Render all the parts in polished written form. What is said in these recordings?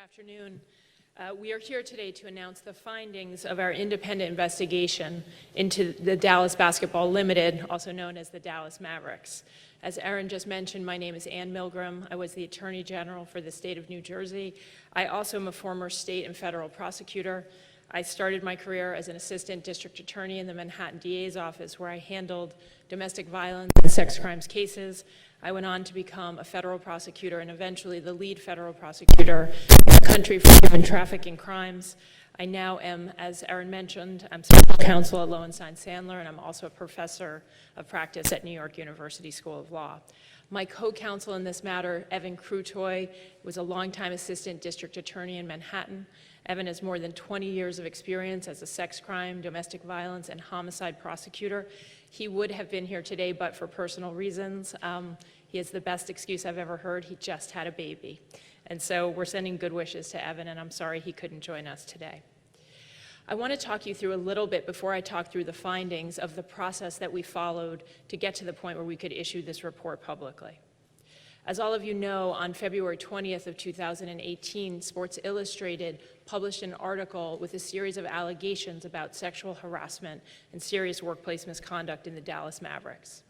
afternoon. We are here today to announce the findings of our independent investigation into the Dallas Basketball Limited, also known as the Dallas Mavericks. As Aaron just mentioned, my name is Ann Milgrim. I was the Attorney General for the state of New Jersey. I also am a former state and federal prosecutor. I started my career as an assistant district attorney in the Manhattan DA's office, where I handled domestic violence and sex crimes cases. I went on to become a federal prosecutor and eventually the lead federal prosecutor in the country for human trafficking crimes. I now am, as Aaron mentioned, I'm special counsel at Lowenstein Sandler, and I'm also a professor of practice at New York University School of Law. My co-counsel in this matter, Evan Krutoy, was a longtime assistant district attorney in Manhattan. Evan has more than 20 years of experience as a sex crime, domestic violence, and homicide prosecutor. He would have been here today, but for personal reasons. He has the best excuse I've ever heard. He just had a baby. And so we're sending good wishes to Evan, and I'm sorry he couldn't join us today. I want to talk you through a little bit, before I talk through the findings, of the process that we followed to get to the point where we could issue this report publicly. As all of you know, on February 20th of 2018, Sports Illustrated published an article with a series of allegations about sexual harassment and serious workplace misconduct in the Dallas Mavericks.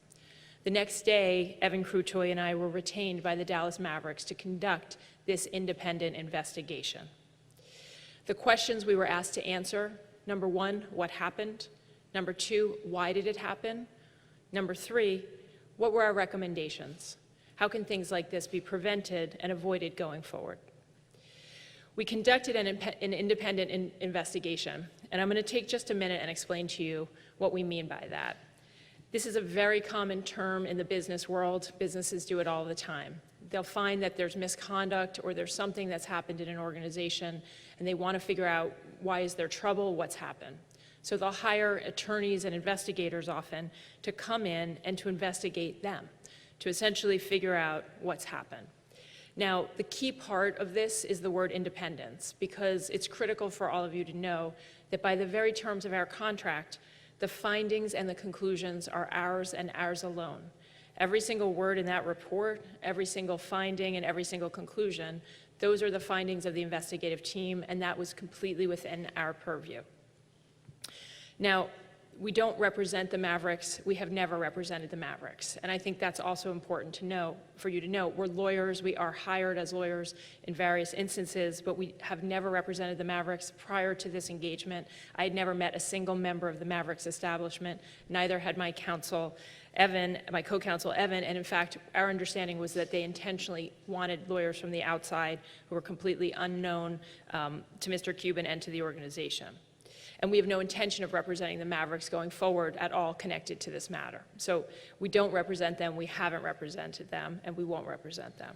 The next day, Evan Krutoy and I were retained by the Dallas Mavericks to conduct this independent investigation. The questions we were asked to answer: number one, what happened? Number two, why did it happen? Number three, what were our recommendations? How can things like this be prevented and avoided going forward? We conducted an independent investigation, and I'm going to take just a minute and explain to you what we mean by that. This is a very common term in the business world. Businesses do it all the time. They'll find that there's misconduct or there's something that's happened in an organization, and they want to figure out, why is there trouble, what's happened. So they'll hire attorneys and investigators often to come in and to investigate them, to essentially figure out what's happened. Now, the key part of this is the word independence, because it's critical for all of you to know that by the very terms of our contract, the findings and the conclusions are ours and ours alone. Every single word in that report, every single finding and every single conclusion, those are the findings of the investigative team, and that was completely within our purview. Now, we don't represent the Mavericks. We have never represented the Mavericks. And I think that's also important to know, for you to know. We're lawyers. We are hired as lawyers in various instances, but we have never represented the Mavericks. Prior to this engagement, I had never met a single member of the Mavericks establishment. Neither had my counsel, Evan, my co-counsel, Evan. And in fact, our understanding was that they intentionally wanted lawyers from the outside who were completely unknown to Mr. Cuban and to the organization. And we have no intention of representing the Mavericks going forward at all connected to this matter. So we don't represent them, we haven't represented them, and we won't represent them.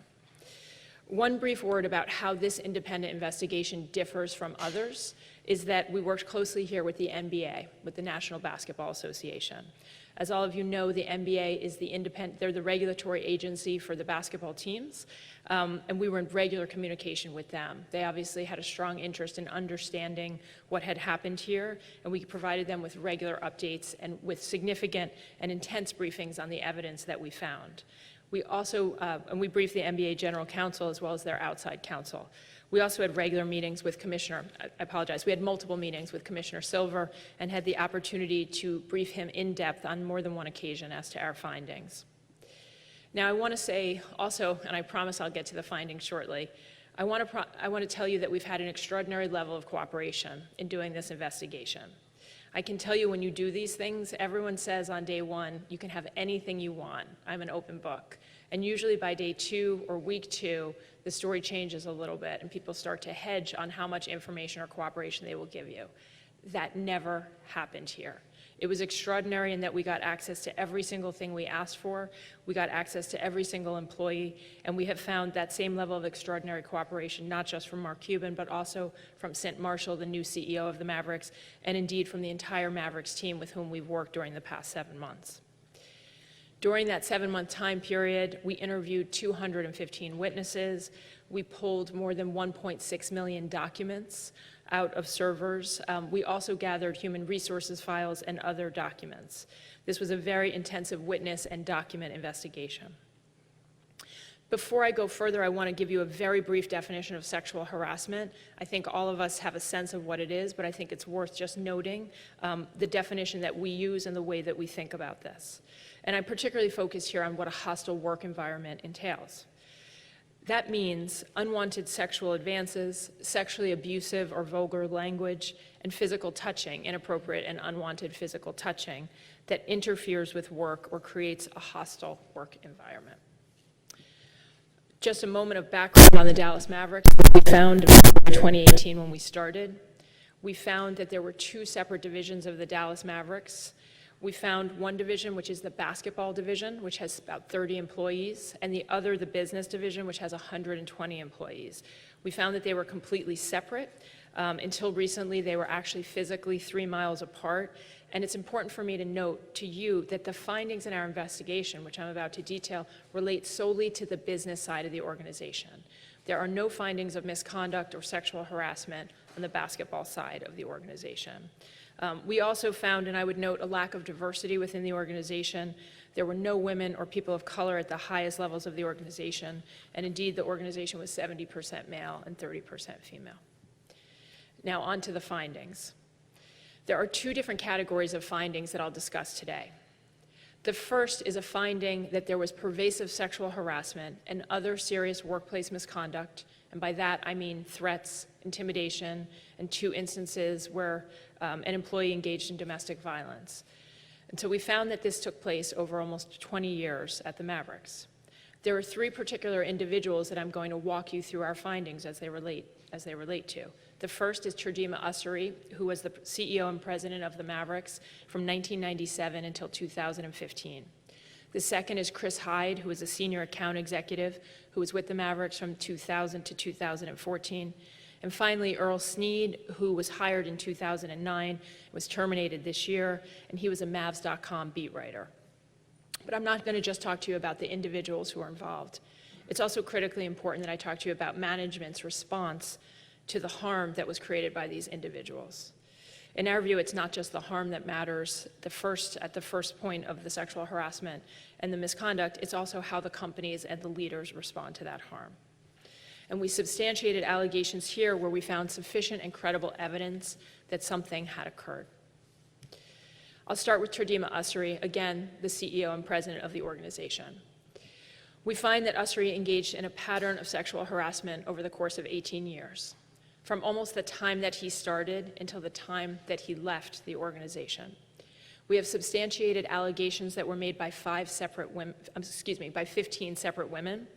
One brief word about how this independent investigation differs from others is that we worked closely here with the NBA, with the National Basketball Association. As all of you know, the NBA is they're the regulatory agency for the basketball teams, and we were in regular communication with them. They obviously had a strong interest in understanding what had happened here, and we provided them with regular updates and with significant and intense briefings on the evidence that we found. We also, and we briefed the NBA General Counsel as well as their outside counsel. We also had regular meetings with we had multiple meetings with Commissioner Silver and had the opportunity to brief him in depth on more than one occasion as to our findings. Now, I want to say also, and I promise I'll get to the findings shortly, I want to tell you that we've had an extraordinary level of cooperation in doing this investigation. I can tell you, when you do these things, everyone says on day one, you can have anything you want. I'm an open book. And usually by day two or week two, the story changes a little bit and people start to hedge on how much information or cooperation they will give you. That never happened here. It was extraordinary in that we got access to every single thing we asked for. We got access to every single employee, and we have found that same level of extraordinary cooperation, not just from Mark Cuban, but also from St. Marshall, the new CEO of the Mavericks, and indeed from the entire Mavericks team with whom we've worked during the past 7 months. During that 7-month time period, we interviewed 215 witnesses. We pulled more than 1.6 million documents out of servers. We also gathered human resources files and other documents. This was a very intensive witness and document investigation. Before I go further, I want to give you a very brief definition of sexual harassment. I think all of us have a sense of what it is, but I think it's worth just noting the definition that we use and the way that we think about this. And I'm particularly focused here on what a hostile work environment entails. That means unwanted sexual advances, sexually abusive or vulgar language, and physical touching, inappropriate and unwanted physical touching, that interferes with work or creates a hostile work environment. Just a moment of background on the Dallas Mavericks. We found in 2018 when we started, we found that there were two separate divisions of the Dallas Mavericks. We found one division, which is the basketball division, which has about 30 employees, and the other, the business division, which has 120 employees. We found that they were completely separate. Until recently, they were actually physically 3 miles apart. And it's important for me to note to you that the findings in our investigation, which I'm about to detail, relate solely to the business side of the organization. There are no findings of misconduct or sexual harassment on the basketball side of the organization. We also found, and I would note, a lack of diversity within the organization. There were no women or people of color at the highest levels of the organization, and indeed the organization was 70% male and 30% female. Now on to the findings. There are two different categories of findings that I'll discuss today. The first is a finding that there was pervasive sexual harassment and other serious workplace misconduct, and by that I mean threats, intimidation, and 2 instances where an employee engaged in domestic violence. And so we found that this took place over almost 20 years at the Mavericks. There are 3 particular individuals that I'm going to walk you through our findings as they relate to. The first is Terdema Asuri, who was the CEO and president of the Mavericks from 1997 until 2015. The second is Chris Hyde, who was a senior account executive who was with the Mavericks from 2000 to 2014. And finally, Earl Sneed, who was hired in 2009, was terminated this year, and he was a Mavs.com beat writer. But I'm not going to just talk to you about the individuals who are involved. It's also critically important that I talk to you about management's response to the harm that was created by these individuals. In our view, it's not just the harm that matters at the first point of the sexual harassment and the misconduct, it's also how the companies and the leaders respond to that harm. And we substantiated allegations here where we found sufficient and credible evidence that something had occurred. I'll start with Terdema Ussery, again, the CEO and president of the organization. We find that Ussery engaged in a pattern of sexual harassment over the course of 18 years, from almost the time that he started until the time that he left the organization. We have substantiated allegations that were made by 15 separate women.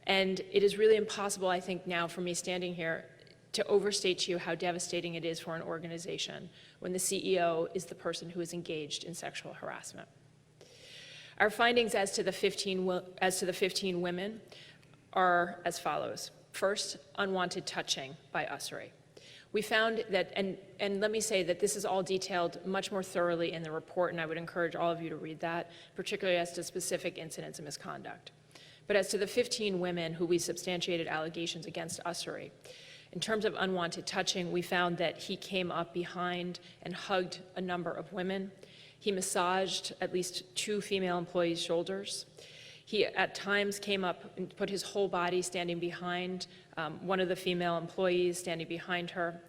And it is really impossible, I think now, for me standing here to overstate to you how devastating it is for an organization when the CEO is the person who is engaged in sexual harassment. Our findings as to the 15 women are as follows. First, unwanted touching by Ussery. We found that, and let me say that this is all detailed much more thoroughly in the report, and I would encourage all of you to read that, particularly as to specific incidents of misconduct. But as to the 15 women who we substantiated allegations against Ussery, in terms of unwanted touching, we found that he came up behind and hugged a number of women. He massaged at least 2 female employees' shoulders. He at times came up and put his whole body standing behind one of the female employees, standing behind her.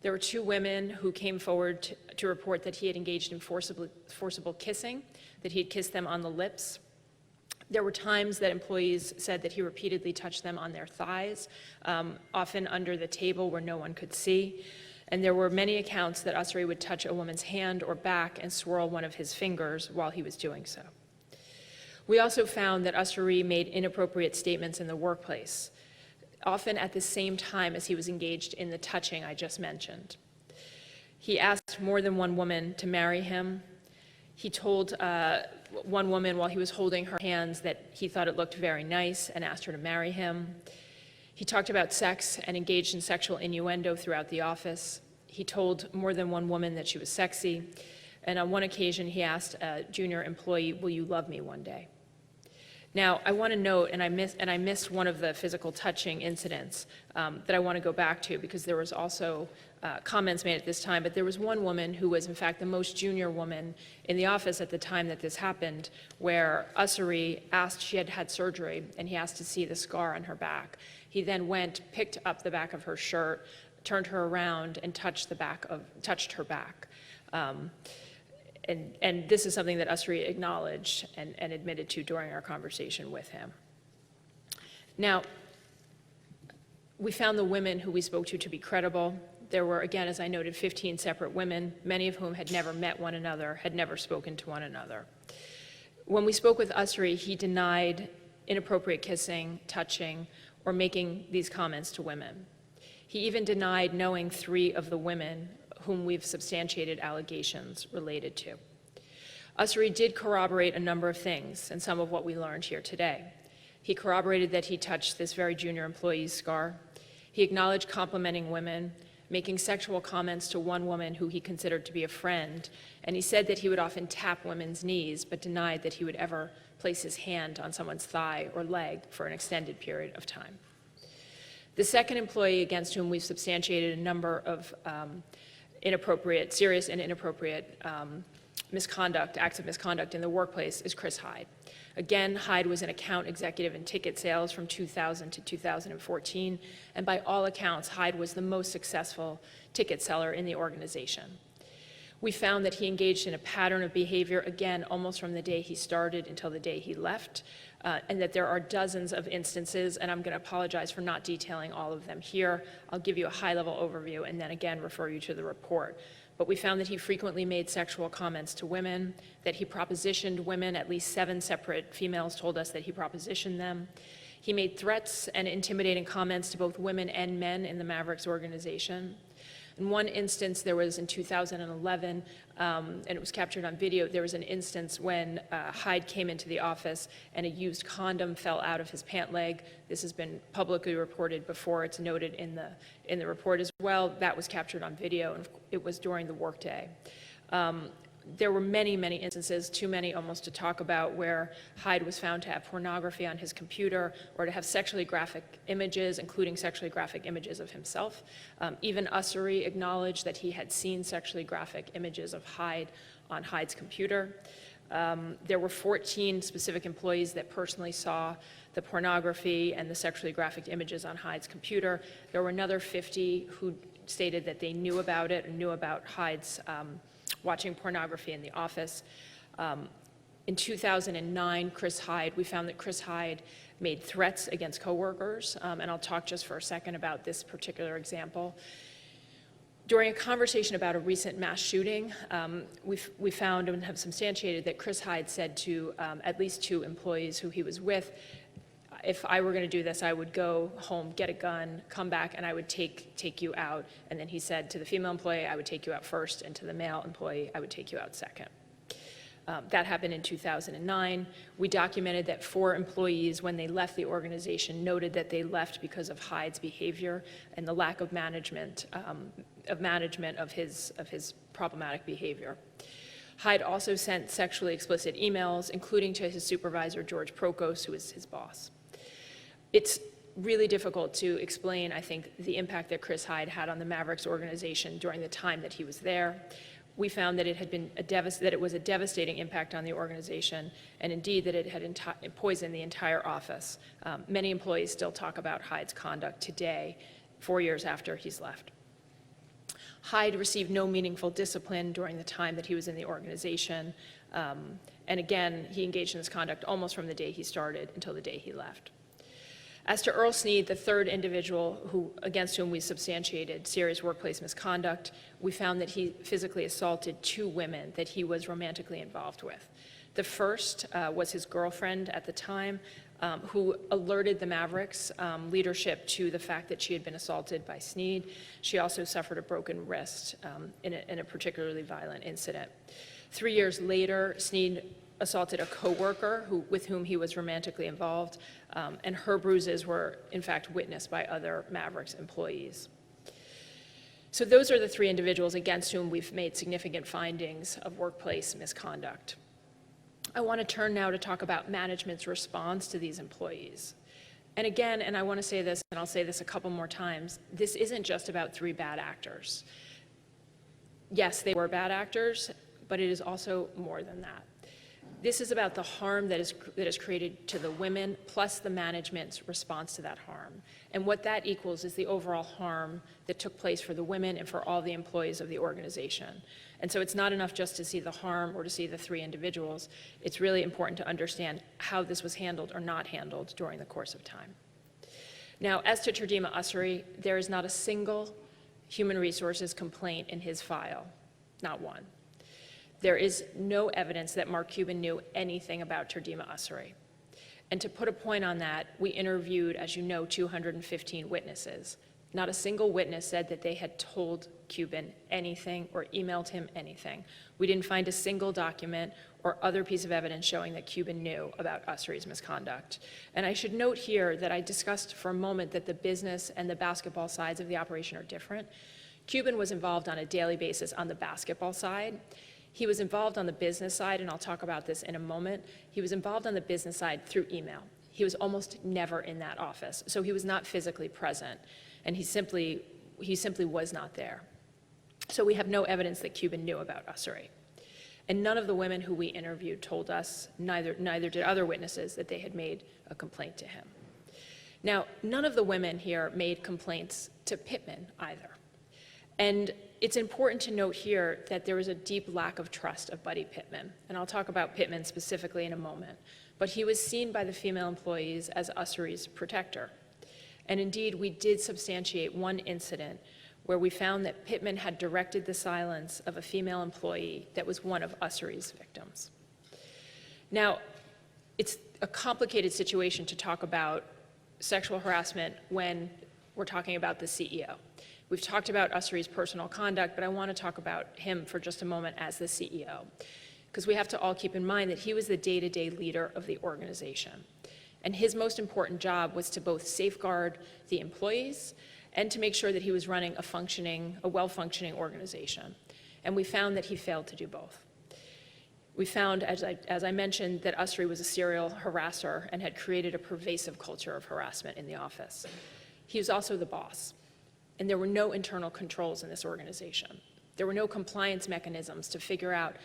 There were 2 women who came forward to report that he had engaged in forcible kissing, that he had kissed them on the lips. There were times that employees said that he repeatedly touched them on their thighs, often under the table where no one could see. And there were many accounts that Ussery would touch a woman's hand or back and swirl one of his fingers while he was doing so. We also found that Ussery made inappropriate statements in the workplace, often at the same time as he was engaged in the touching I just mentioned. He asked more than one woman to marry him. He told one woman while he was holding her hands that he thought it looked very nice and asked her to marry him. He talked about sex and engaged in sexual innuendo throughout the office. He told more than one woman that she was sexy. And on one occasion, he asked a junior employee, "Will you love me one day?" Now, I want to note, and I missed one of the physical touching incidents that I want to go back to, because there was also comments made at this time, but there was one woman who was in fact the most junior woman in the office at the time that this happened, where Ussery asked, she had had surgery, and he asked to see the scar on her back. He then went, picked up the back of her shirt, turned her around, and touched her back. And this is something that Ussery acknowledged and admitted to during our conversation with him. Now, we found the women who we spoke to be credible. There were, again, as I noted, 15 separate women, many of whom had never met one another, had never spoken to one another. When we spoke with Ussery, he denied inappropriate kissing, touching, or making these comments to women. He even denied knowing 3 of the women whom we've substantiated allegations related to. Ussery did corroborate a number of things, and some of what we learned here today. He corroborated that he touched this very junior employee's scar. He acknowledged complimenting women, making sexual comments to one woman who he considered to be a friend, and he said that he would often tap women's knees, but denied that he would ever place his hand on someone's thigh or leg for an extended period of time. The second employee against whom we've substantiated a number of serious and inappropriate acts of misconduct in the workplace is Chris Hyde. Again, Hyde was an account executive in ticket sales from 2000 to 2014, and by all accounts, Hyde was the most successful ticket seller in the organization. We found that he engaged in a pattern of behavior, again, almost from the day he started until the day he left, and that there are dozens of instances, and I'm going to apologize for not detailing all of them here. I'll give you a high-level overview and then again refer you to the report. But we found that he frequently made sexual comments to women, that he propositioned women. At least 7 separate females told us that he propositioned them. He made threats and intimidating comments to both women and men in the Mavericks organization. In one instance, there was in 2011, and it was captured on video, there was an instance when Hyde came into the office and a used condom fell out of his pant leg. This has been publicly reported before. It's noted in the report as well. That was captured on video, and it was during the workday. There were many, many instances, too many almost to talk about, where Hyde was found to have pornography on his computer or to have sexually graphic images, including sexually graphic images of himself. Even Ussery acknowledged that he had seen sexually graphic images of Hyde on Hyde's computer. There were 14 specific employees that personally saw the pornography and the sexually graphic images on Hyde's computer. There were another 50 who stated that they knew about it and knew about Hyde's watching pornography in the office. In 2009, we found that Chris Hyde made threats against coworkers, and I'll talk just for a second about this particular example. During a conversation about a recent mass shooting, we found and have substantiated that Chris Hyde said to at least 2 employees who he was with, if I were going to do this, I would go home, get a gun, come back, and I would take you out. And then he said to the female employee, I would take you out first, and to the male employee, I would take you out second. That happened in 2009. We documented that 4 employees, when they left the organization, noted that they left because of Hyde's behavior and the lack of management of his problematic behavior. Hyde also sent sexually explicit emails, including to his supervisor, George Prokos, who is his boss. It's really difficult to explain, I think, the impact that Chris Hyde had on the Mavericks organization during the time that he was there. We found that it was a devastating impact on the organization, and indeed that it had poisoned the entire office. Many employees still talk about Hyde's conduct today, 4 years after he's left. Hyde received no meaningful discipline during the time that he was in the organization, and again, he engaged in this conduct almost from the day he started until the day he left. As to Earl Sneed, the third individual against whom we substantiated serious workplace misconduct, we found that he physically assaulted 2 women that he was romantically involved with. The first was his girlfriend at the time, who alerted the Mavericks leadership to the fact that she had been assaulted by Snead. She also suffered a broken wrist in a particularly violent incident. 3 years later, Snead assaulted a coworker with whom he was romantically involved, and her bruises were in fact witnessed by other Mavericks employees. So those are the 3 individuals against whom we've made significant findings of workplace misconduct. I want to turn now to talk about management's response to these employees. And again, and I want to say this, and I'll say this a couple more times, this isn't just about 3 bad actors. Yes, they were bad actors, but it is also more than that. This is about the harm that is created to the women, plus the management's response to that harm. And what that equals is the overall harm that took place for the women and for all the employees of the organization. And so it's not enough just to see the harm or to see the 3 individuals. It's really important to understand how this was handled or not handled during the course of time. Now, as to Terdema Ussery, there is not a single human resources complaint in his file, not one. There is no evidence that Mark Cuban knew anything about Terdema Ussery. And to put a point on that, we interviewed, as you know, 215 witnesses. Not a single witness said that they had told Cuban anything or emailed him anything. We didn't find a single document or other piece of evidence showing that Cuban knew about Ussery's misconduct. And I should note here that I discussed for a moment that the business and the basketball sides of the operation are different. Cuban was involved on a daily basis on the basketball side. He was involved on the business side, and I'll talk about this in a moment. He was involved on the business side through email. He was almost never in that office, so he was not physically present, and he simply was not there. So we have no evidence that Cuban knew about Ussery. And none of the women who we interviewed told us, neither did other witnesses, that they had made a complaint to him. Now, none of the women here made complaints to Pittman either. And it's important to note here that there was a deep lack of trust of Buddy Pittman, and I'll talk about Pittman specifically in a moment, but he was seen by the female employees as Ussery's protector. And indeed, we did substantiate one incident where we found that Pittman had directed the silence of a female employee that was one of Ussery's victims. Now, it's a complicated situation to talk about sexual harassment when we're talking about the CEO. We've talked about Ussery's personal conduct, but I want to talk about him for just a moment as the CEO, because we have to all keep in mind that he was the day-to-day leader of the organization. And his most important job was to both safeguard the employees and to make sure that he was running a well-functioning organization. And we found that he failed to do both. We found, as I mentioned, that Ussery was a serial harasser and had created a pervasive culture of harassment in the office. He was also the boss. And there were no internal controls in this organization. There were no compliance mechanisms to figure out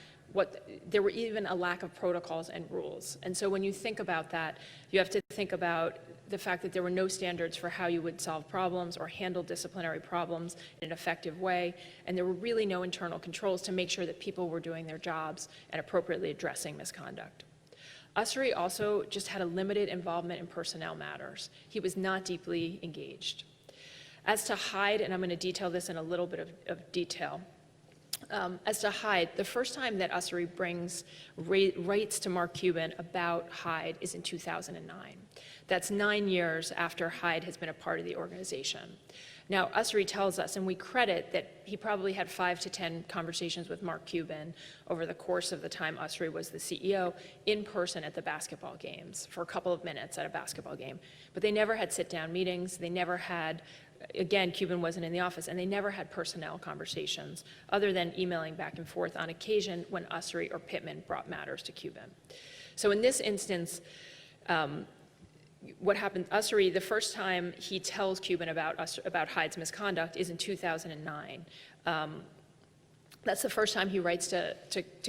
there were even a lack of protocols and rules. And so when you think about that, you have to think about the fact that there were no standards for how you would solve problems or handle disciplinary problems in an effective way. And there were really no internal controls to make sure that people were doing their jobs and appropriately addressing misconduct. Ussery also just had a limited involvement in personnel matters. He was not deeply engaged. As to Hyde, and I'm going to detail this in a little bit of detail. As to Hyde, the first time that Ussery writes to Mark Cuban about Hyde is in 2009. That's 9 years after Hyde has been a part of the organization. Now, Ussery tells us, and we credit that he probably had 5 to 10 conversations with Mark Cuban over the course of the time Ussery was the CEO, in person at the basketball games, for a couple of minutes at a basketball game. But they never had sit-down meetings. They never had, again, Cuban wasn't in the office, and they never had personnel conversations, other than emailing back and forth on occasion when Ussery or Pittman brought matters to Cuban. So in this instance, what happened, Ussery, the first time he tells Cuban about Hyde's misconduct is in 2009. That's the first time he writes to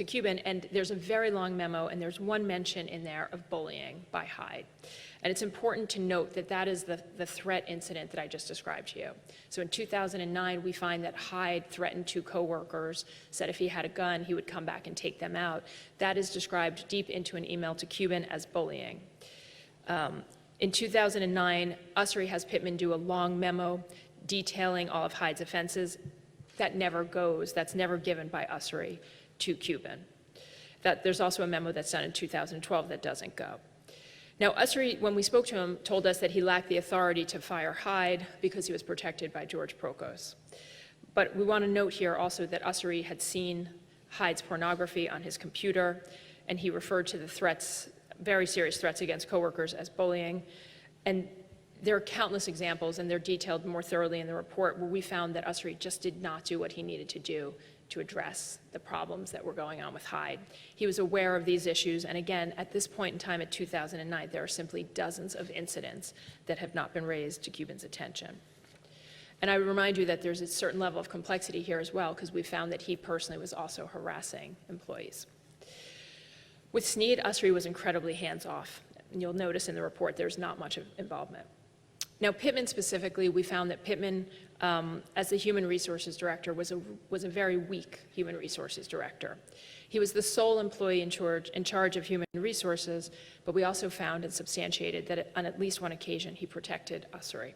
Cuban, and there's a very long memo, and there's one mention in there of bullying by Hyde. And it's important to note that that is the threat incident that I just described to you. So in 2009, we find that Hyde threatened 2 coworkers, said if he had a gun, he would come back and take them out. That is described deep into an email to Cuban as bullying. In 2009, Ussery has Pittman do a long memo detailing all of Hyde's offenses. That never goes, that's never given by Ussery to Cuban. There's also a memo that's done in 2012 that doesn't go. Now, Ussery, when we spoke to him, told us that he lacked the authority to fire Hyde because he was protected by George Prokos. But we want to note here also that Ussery had seen Hyde's pornography on his computer, and he referred to the threats, very serious threats against coworkers, as bullying. And there are countless examples, and they're detailed more thoroughly in the report, where we found that Ussery just did not do what he needed to do to address the problems that were going on with Hyde. He was aware of these issues, and again, at this point in time, at 2009, there are simply dozens of incidents that have not been raised to Cuban's attention. And I would remind you that there's a certain level of complexity here as well, because we found that he personally was also harassing employees. With Snead, Ussery was incredibly hands-off, and you'll notice in the report there's not much of involvement. Now, Pittman specifically, we found that Pittman, as the human resources director, was a very weak human resources director. He was the sole employee in charge of human resources, but we also found and substantiated that on at least one occasion he protected Ussery.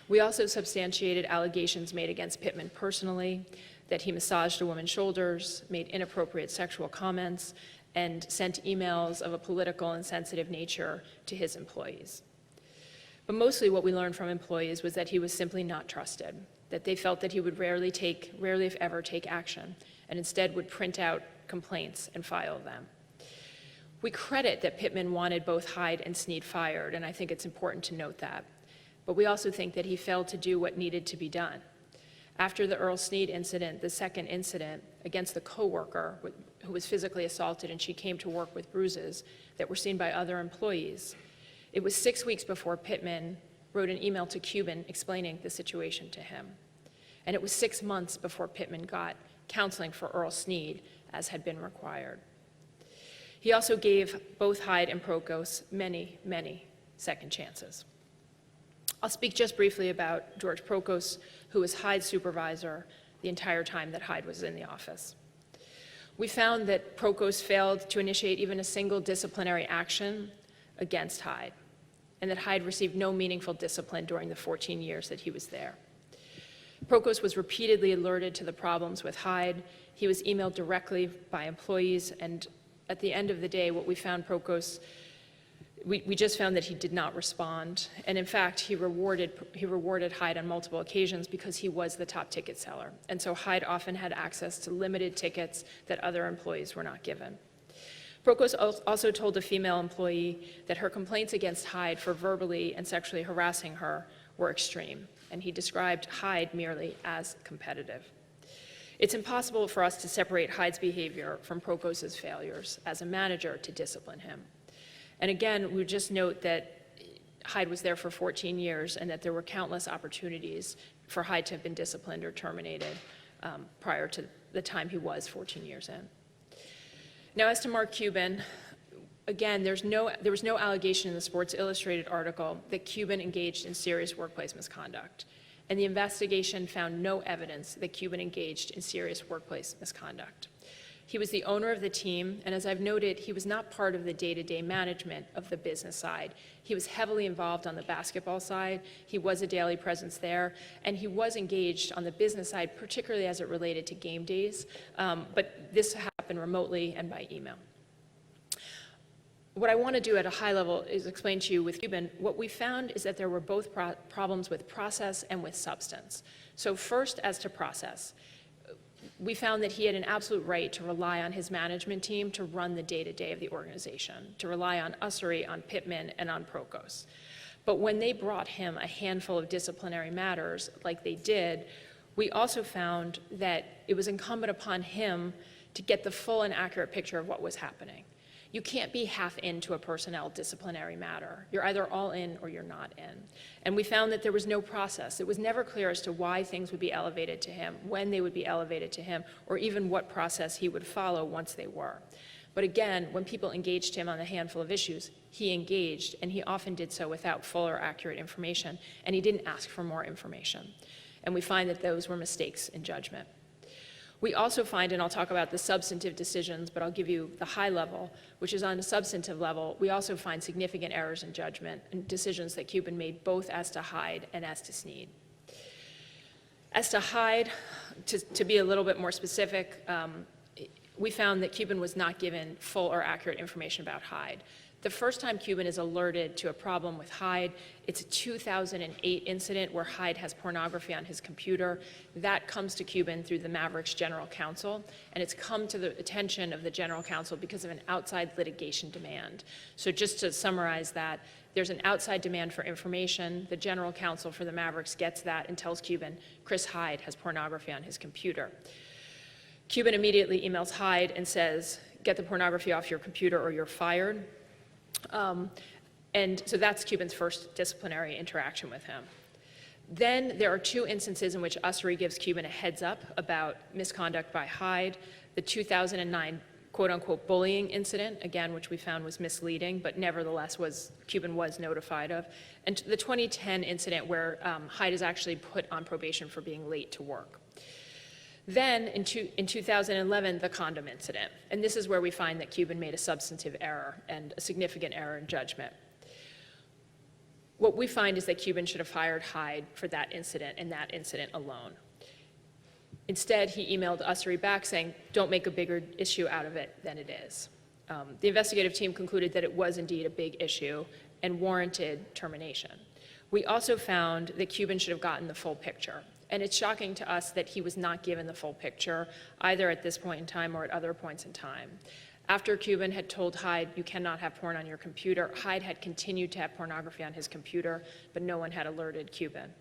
We also substantiated allegations made against Pittman personally, that he massaged a woman's shoulders, made inappropriate sexual comments, and sent emails of a political and sensitive nature to his employees. But mostly what we learned from employees was that he was simply not trusted, that they felt that he would rarely if ever take action, and instead would print out complaints and file them. We credit that Pittman wanted both Hyde and Snead fired, and I think it's important to note that. But we also think that he failed to do what needed to be done. After the Earl Sneed incident, the second incident against the coworker who was physically assaulted, and she came to work with bruises that were seen by other employees, it was 6 weeks before Pittman wrote an email to Cuban explaining the situation to him. And it was 6 months before Pittman got counseling for Earl Sneed, as had been required. He also gave both Hyde and Prokos many, many second chances. I'll speak just briefly about George Prokos, who was Hyde's supervisor the entire time that Hyde was in the office. We found that Prokos failed to initiate even a single disciplinary action against Hyde, and that Hyde received no meaningful discipline during the 14 years that he was there. Prokos was repeatedly alerted to the problems with Hyde. He was emailed directly by employees, and at the end of the day, what we found Prokos, we just found that he did not respond. And in fact, he rewarded Hyde on multiple occasions because he was the top ticket seller. And so Hyde often had access to limited tickets that other employees were not given. Prokos also told a female employee that her complaints against Hyde for verbally and sexually harassing her were extreme, and he described Hyde merely as competitive. It's impossible for us to separate Hyde's behavior from Prokos's failures as a manager to discipline him. And again, we would just note that Hyde was there for 14 years and that there were countless opportunities for Hyde to have been disciplined or terminated prior to the time he was 14 years in. Now, as to Mark Cuban, again, there was no allegation in the Sports Illustrated article that Cuban engaged in serious workplace misconduct. And the investigation found no evidence that Cuban engaged in serious workplace misconduct. He was the owner of the team, and as I've noted, he was not part of the day-to-day management of the business side. He was heavily involved on the basketball side. He was a daily presence there, and he was engaged on the business side, particularly as it related to game days, but this happened remotely and by email. What I want to do at a high level is explain to you with Cuban, what we found is that there were both problems with process and with substance. So first, as to process, we found that he had an absolute right to rely on his management team to run the day-to-day of the organization, to rely on Ussery, on Pittman, and on Prokos. But when they brought him a handful of disciplinary matters, like they did, we also found that it was incumbent upon him to get the full and accurate picture of what was happening. You can't be half into a personnel disciplinary matter. You're either all in or you're not in. And we found that there was no process. It was never clear as to why things would be elevated to him, when they would be elevated to him, or even what process he would follow once they were. But again, when people engaged him on a handful of issues, he engaged, and he often did so without full or accurate information, and he didn't ask for more information. And we find that those were mistakes in judgment. We also find, and I'll talk about the substantive decisions, but I'll give you the high level, which is on a substantive level, we also find significant errors in judgment and decisions that Cuban made both as to Hyde and as to Snead. As to Hyde, to be a little bit more specific, we found that Cuban was not given full or accurate information about Hyde. The first time Cuban is alerted to a problem with Hyde, it's a 2008 incident where Hyde has pornography on his computer. That comes to Cuban through the Mavericks General Counsel, and it's come to the attention of the General Counsel because of an outside litigation demand. So just to summarize that, There's an outside demand for information. The general counsel for the Mavericks gets that and tells Cuban, Chris Hyde has pornography on his computer. Cuban immediately emails Hyde and says, get the pornography off your computer or you're fired. And so that's Cuban's first disciplinary interaction with him. Then there are two instances in which Ussery gives Cuban a heads up about misconduct by Hyde. The 2009 quote-unquote bullying incident, again, which we found was misleading, but nevertheless Cuban was notified of. And the 2010 incident where Hyde is actually put on probation for being late to work. Then in 2011, the Condom Incident. And this is where we find that Cuban made a substantive error and a significant error in judgment. What we find is that Cuban should have fired Hyde for that incident and that incident alone. Instead, he emailed Ussery back saying, don't make a bigger issue out of it than it is. The investigative team concluded that it was indeed a big issue and warranted termination. We also found that Cuban should have gotten the full picture. And it's shocking to us that he was not given the full picture, either at this point in time or at other points in time. After Cuban had told Hyde, you cannot have porn on your computer, Hyde had continued to have pornography on his computer, but no one had alerted Cuban.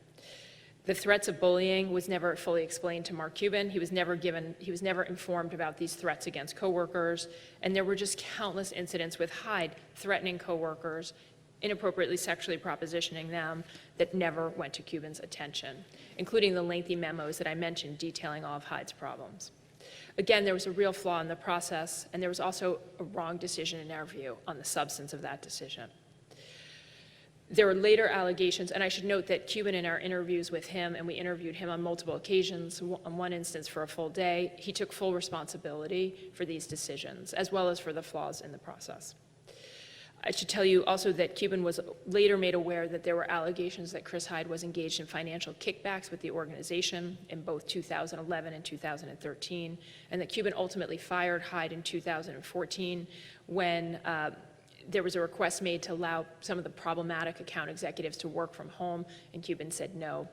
The threats of bullying was never fully explained to Mark Cuban. He was never informed about these threats against coworkers, and there were just countless incidents with Hyde threatening coworkers, inappropriately sexually propositioning them, that never went to Cuban's attention, including the lengthy memos that I mentioned detailing all of Hyde's problems. Again, there was a real flaw in the process, and there was also a wrong decision in our view on the substance of that decision. There were later allegations, and I should note that Cuban, in our interviews with him, and we interviewed him on multiple occasions, on one instance for a full day, he took full responsibility for these decisions, as well as for the flaws in the process. I should tell you also that Cuban was later made aware that there were allegations that Chris Hyde was engaged in financial kickbacks with the organization in both 2011 and 2013, and that Cuban ultimately fired Hyde in 2014 when there was a request made to allow some of the problematic account executives to work from home, and Cuban said no,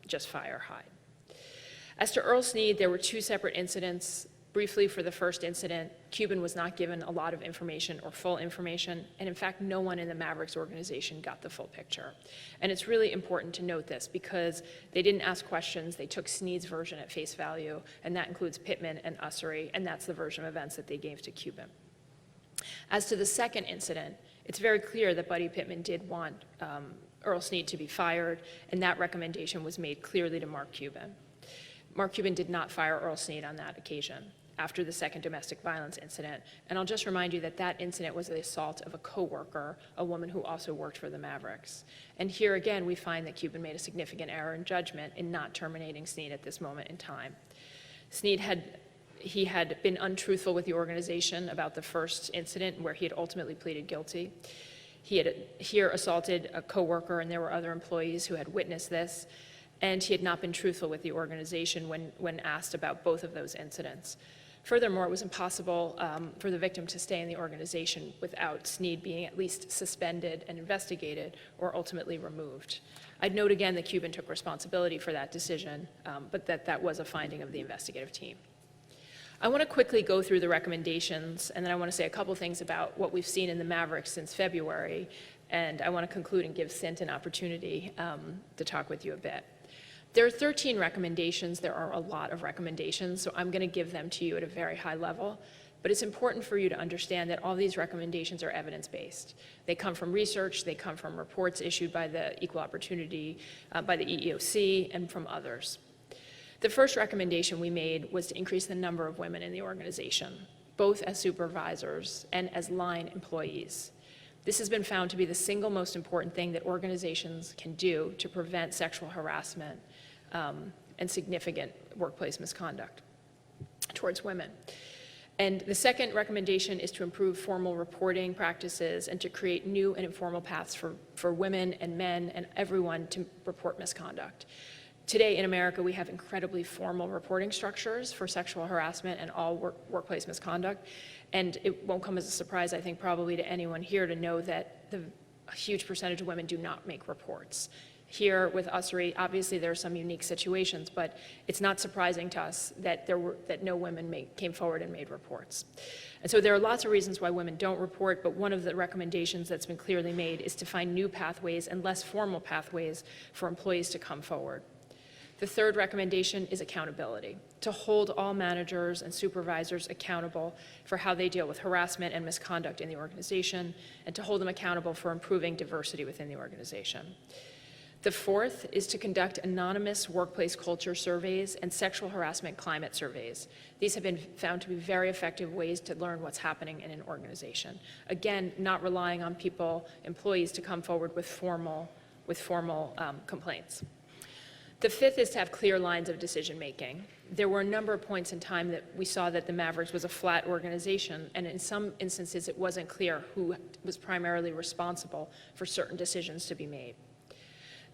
just fire Hyde. As to Earl Sneed, there were two separate incidents. Briefly, for the first incident, Cuban was not given a lot of information or full information, and in fact, no one in the Mavericks organization got the full picture. And it's really important to note this because they didn't ask questions, they took Sneed's version at face value, and that includes Pittman and Ussery, and that's the version of events that they gave to Cuban. As to the second incident, it's very clear that Buddy Pittman did want Earl Sneed to be fired, and that recommendation was made clearly to Mark Cuban. Mark Cuban did not fire Earl Sneed on that occasion after the second domestic violence incident. And I'll just remind you that that incident was the assault of a coworker, a woman who also worked for the Mavericks. And here again, we find that Cuban made a significant error in judgment in not terminating Sneed at this moment in time. Sneed had been untruthful with the organization about the first incident where he had ultimately pleaded guilty. He had here assaulted a coworker, and there were other employees who had witnessed this. And he had not been truthful with the organization when asked about both of those incidents. Furthermore, it was impossible for the victim to stay in the organization without Sneed being at least suspended and investigated or ultimately removed. I'd note again that Cuban took responsibility for that decision, but that was a finding of the investigative team. I want to quickly go through the recommendations, and then I want to say a couple things about what we've seen in the Mavericks since February, and I want to conclude and give Sint an opportunity to talk with you a bit. There are 13 recommendations. There are a lot of recommendations, so I'm going to give them to you at a very high level. But it's important for you to understand that all these recommendations are evidence-based. They come from research, they come from reports issued by the Equal Opportunity, by the EEOC, and from others. The first recommendation we made was to increase the number of women in the organization, both as supervisors and as line employees. This has been found to be the single most important thing that organizations can do to prevent sexual harassment and significant workplace misconduct towards women. And the second recommendation is to improve formal reporting practices and to create new and informal paths for women and men and everyone to report misconduct. Today in America, we have incredibly formal reporting structures for sexual harassment and all workplace misconduct. And it won't come as a surprise, I think, probably to anyone here to know that a huge percentage of women do not make reports. Here with Ussery, obviously there are some unique situations, but it's not surprising to us that no women came forward and made reports. And so there are lots of reasons why women don't report, but one of the recommendations that's been clearly made is to find new pathways and less formal pathways for employees to come forward. The third recommendation is accountability, to hold all managers and supervisors accountable for how they deal with harassment and misconduct in the organization, and to hold them accountable for improving diversity within the organization. The fourth is to conduct anonymous workplace culture surveys and sexual harassment climate surveys. These have been found to be very effective ways to learn what's happening in an organization. Again, not relying on employees to come forward with formal complaints. The fifth is to have clear lines of decision-making. There were a number of points in time that we saw that the Mavericks was a flat organization, and in some instances it wasn't clear who was primarily responsible for certain decisions to be made.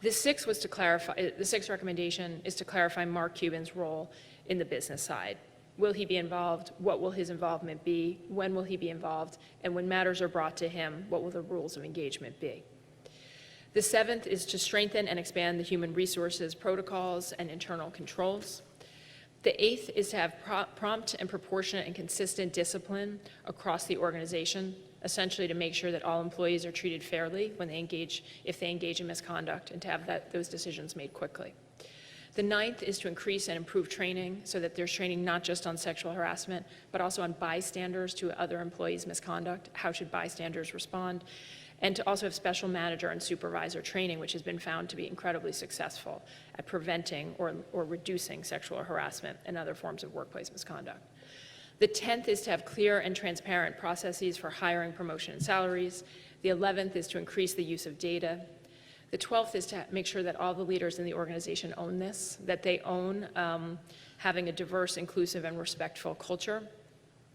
The sixth recommendation is to clarify Mark Cuban's role in the business side. Will he be involved? What will his involvement be? When will he be involved? And when matters are brought to him, what will the rules of engagement be? The seventh is to strengthen and expand the human resources protocols and internal controls. The eighth is to have prompt and proportionate and consistent discipline across the organization, essentially to make sure that all employees are treated fairly if they engage in misconduct, and to have those decisions made quickly. The ninth is to increase and improve training so that there's training not just on sexual harassment, but also on bystanders to other employees' misconduct. How should bystanders respond? And to also have special manager and supervisor training, which has been found to be incredibly successful at preventing or reducing sexual harassment and other forms of workplace misconduct. The 10th is to have clear and transparent processes for hiring, promotion, and salaries. The 11th is to increase the use of data. The 12th is to make sure that all the leaders in the organization own this, that they own having a diverse, inclusive, and respectful culture.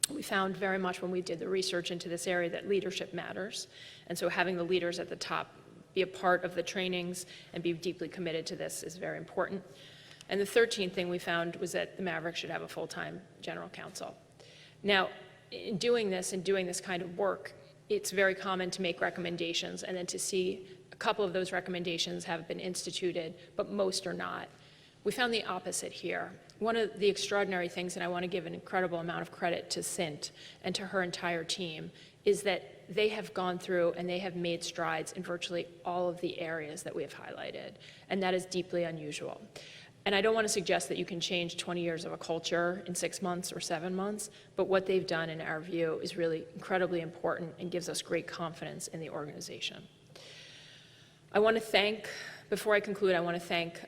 We found very much when we did the research into this area that leadership matters, and so having the leaders at the top be a part of the trainings and be deeply committed to this is very important. And the 13th thing we found was that the Mavericks should have a full-time general counsel. Now, in doing this kind of work, it's very common to make recommendations and then to see a couple of those recommendations have been instituted, but most are not. We found the opposite here. One of the extraordinary things, and I want to give an incredible amount of credit to Sint and to her entire team, is that they have gone through and they have made strides in virtually all of the areas that we have highlighted, and that is deeply unusual. And I don't want to suggest that you can change 20 years of a culture in 6 months or 7 months, but what they've done in our view is really incredibly important and gives us great confidence in the organization. Before I conclude, I want to thank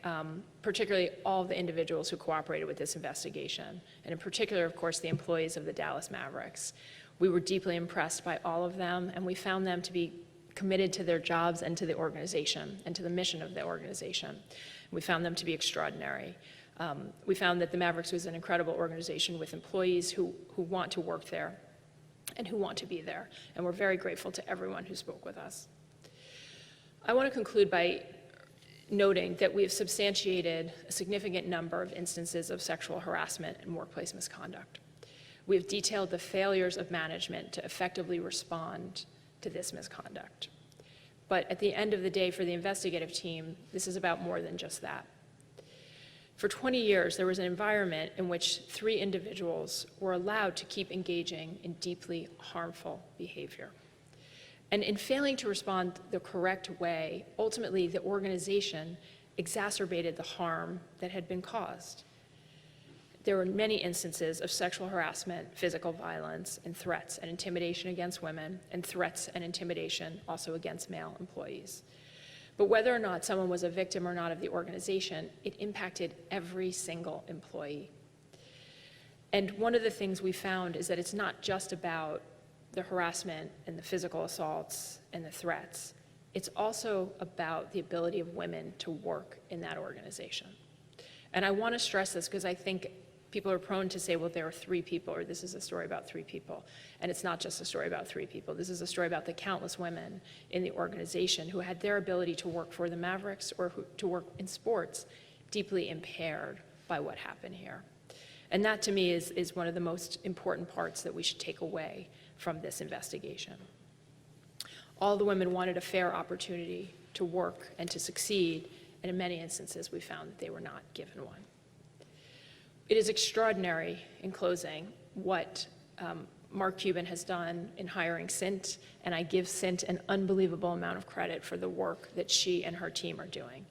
particularly all the individuals who cooperated with this investigation, and in particular, of course, the employees of the Dallas Mavericks. We were deeply impressed by all of them, and we found them to be committed to their jobs and to the organization and to the mission of the organization. We found them to be extraordinary. We found that the Mavericks was an incredible organization with employees who want to work there and who want to be there, and we're very grateful to everyone who spoke with us. I want to conclude by noting that we have substantiated a significant number of instances of sexual harassment and workplace misconduct. We have detailed the failures of management to effectively respond to this misconduct. But at the end of the day, for the investigative team, this is about more than just that. For 20 years, there was an environment in which 3 individuals were allowed to keep engaging in deeply harmful behavior. And in failing to respond the correct way, ultimately the organization exacerbated the harm that had been caused. There were many instances of sexual harassment, physical violence, and threats and intimidation against women, and threats and intimidation also against male employees. But whether or not someone was a victim or not of the organization, it impacted every single employee. And one of the things we found is that it's not just about the harassment and the physical assaults and the threats. It's also about the ability of women to work in that organization. And I want to stress this because I think people are prone to say, well, there are 3 people, or this is a story about 3 people. And it's not just a story about 3 people. This is a story about the countless women in the organization who had their ability to work for the Mavericks or to work in sports deeply impaired by what happened here. And that, to me, is one of the most important parts that we should take away from this investigation. All the women wanted a fair opportunity to work and to succeed and in many instances, we found that they were not given one. It is extraordinary, in closing, what Mark Cuban has done in hiring Sint, and I give Sint an unbelievable amount of credit for the work that she and her team are doing.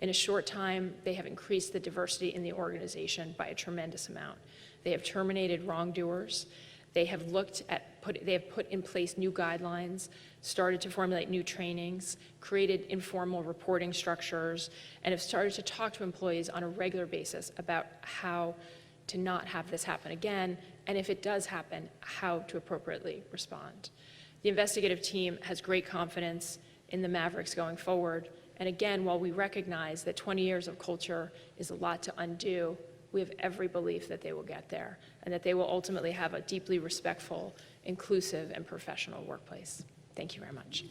In a short time, they have increased the diversity in the organization by a tremendous amount. They have terminated wrongdoers. They have they have put in place new guidelines, started to formulate new trainings, created informal reporting structures, and have started to talk to employees on a regular basis about how to not have this happen again, and if it does happen, how to appropriately respond. The investigative team has great confidence in the Mavericks going forward, and again, while we recognize that 20 years of culture is a lot to undo, we have every belief that they will get there, and that they will ultimately have a deeply respectful, inclusive, and professional workplace. Thank you very much.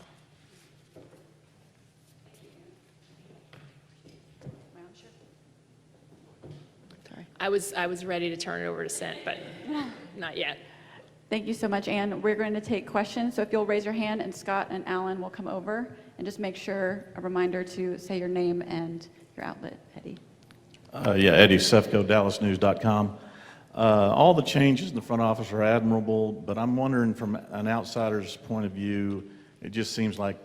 I was ready to turn it over to Sint, but not yet. Thank you so much, Ann. We're going to take questions, so if you'll raise your hand, and Scott and Alan will come over, and just make sure, a reminder to say your name and your outlet, Eddie. Yeah, Eddie Sefko, DallasNews.com. All the changes in the front office are admirable, but I'm wondering from an outsider's point of view, it just seems like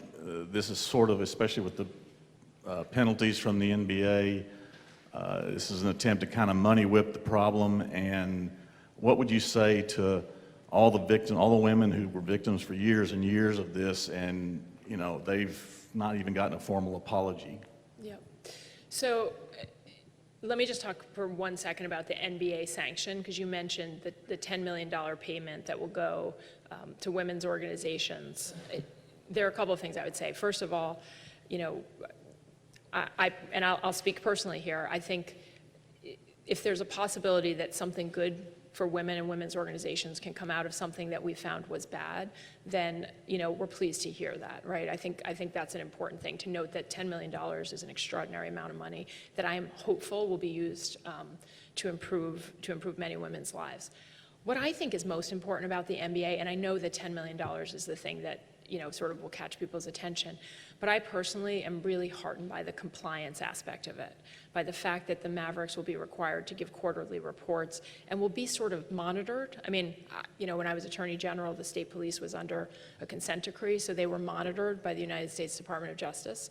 this is sort of, especially with the penalties from the NBA, this is an attempt to kind of money whip the problem. And what would you say to all the victims, all the women who were victims for years and years of this, and you know they've not even gotten a formal apology? Yeah. So let me just talk for 1 second about the NBA sanction, because you mentioned the $10 million payment that will go to women's organizations. There are a couple of things I would say. First of all, you know, I'll speak personally here. I think if there's a possibility that something good for women and women's organizations can come out of something that we found was bad, then you know we're pleased to hear that, right? I think that's an important thing to note, that $10 million is an extraordinary amount of money that I am hopeful will be used to improve many women's lives. What I think is most important about the NBA, and I know that $10 million is the thing that you know sort of will catch people's attention, but I personally am really heartened by the compliance aspect of it, by the fact that the Mavericks will be required to give quarterly reports and will be sort of monitored. I mean, you know, when I was Attorney General, the state police was under a consent decree, so they were monitored by the United States Department of Justice.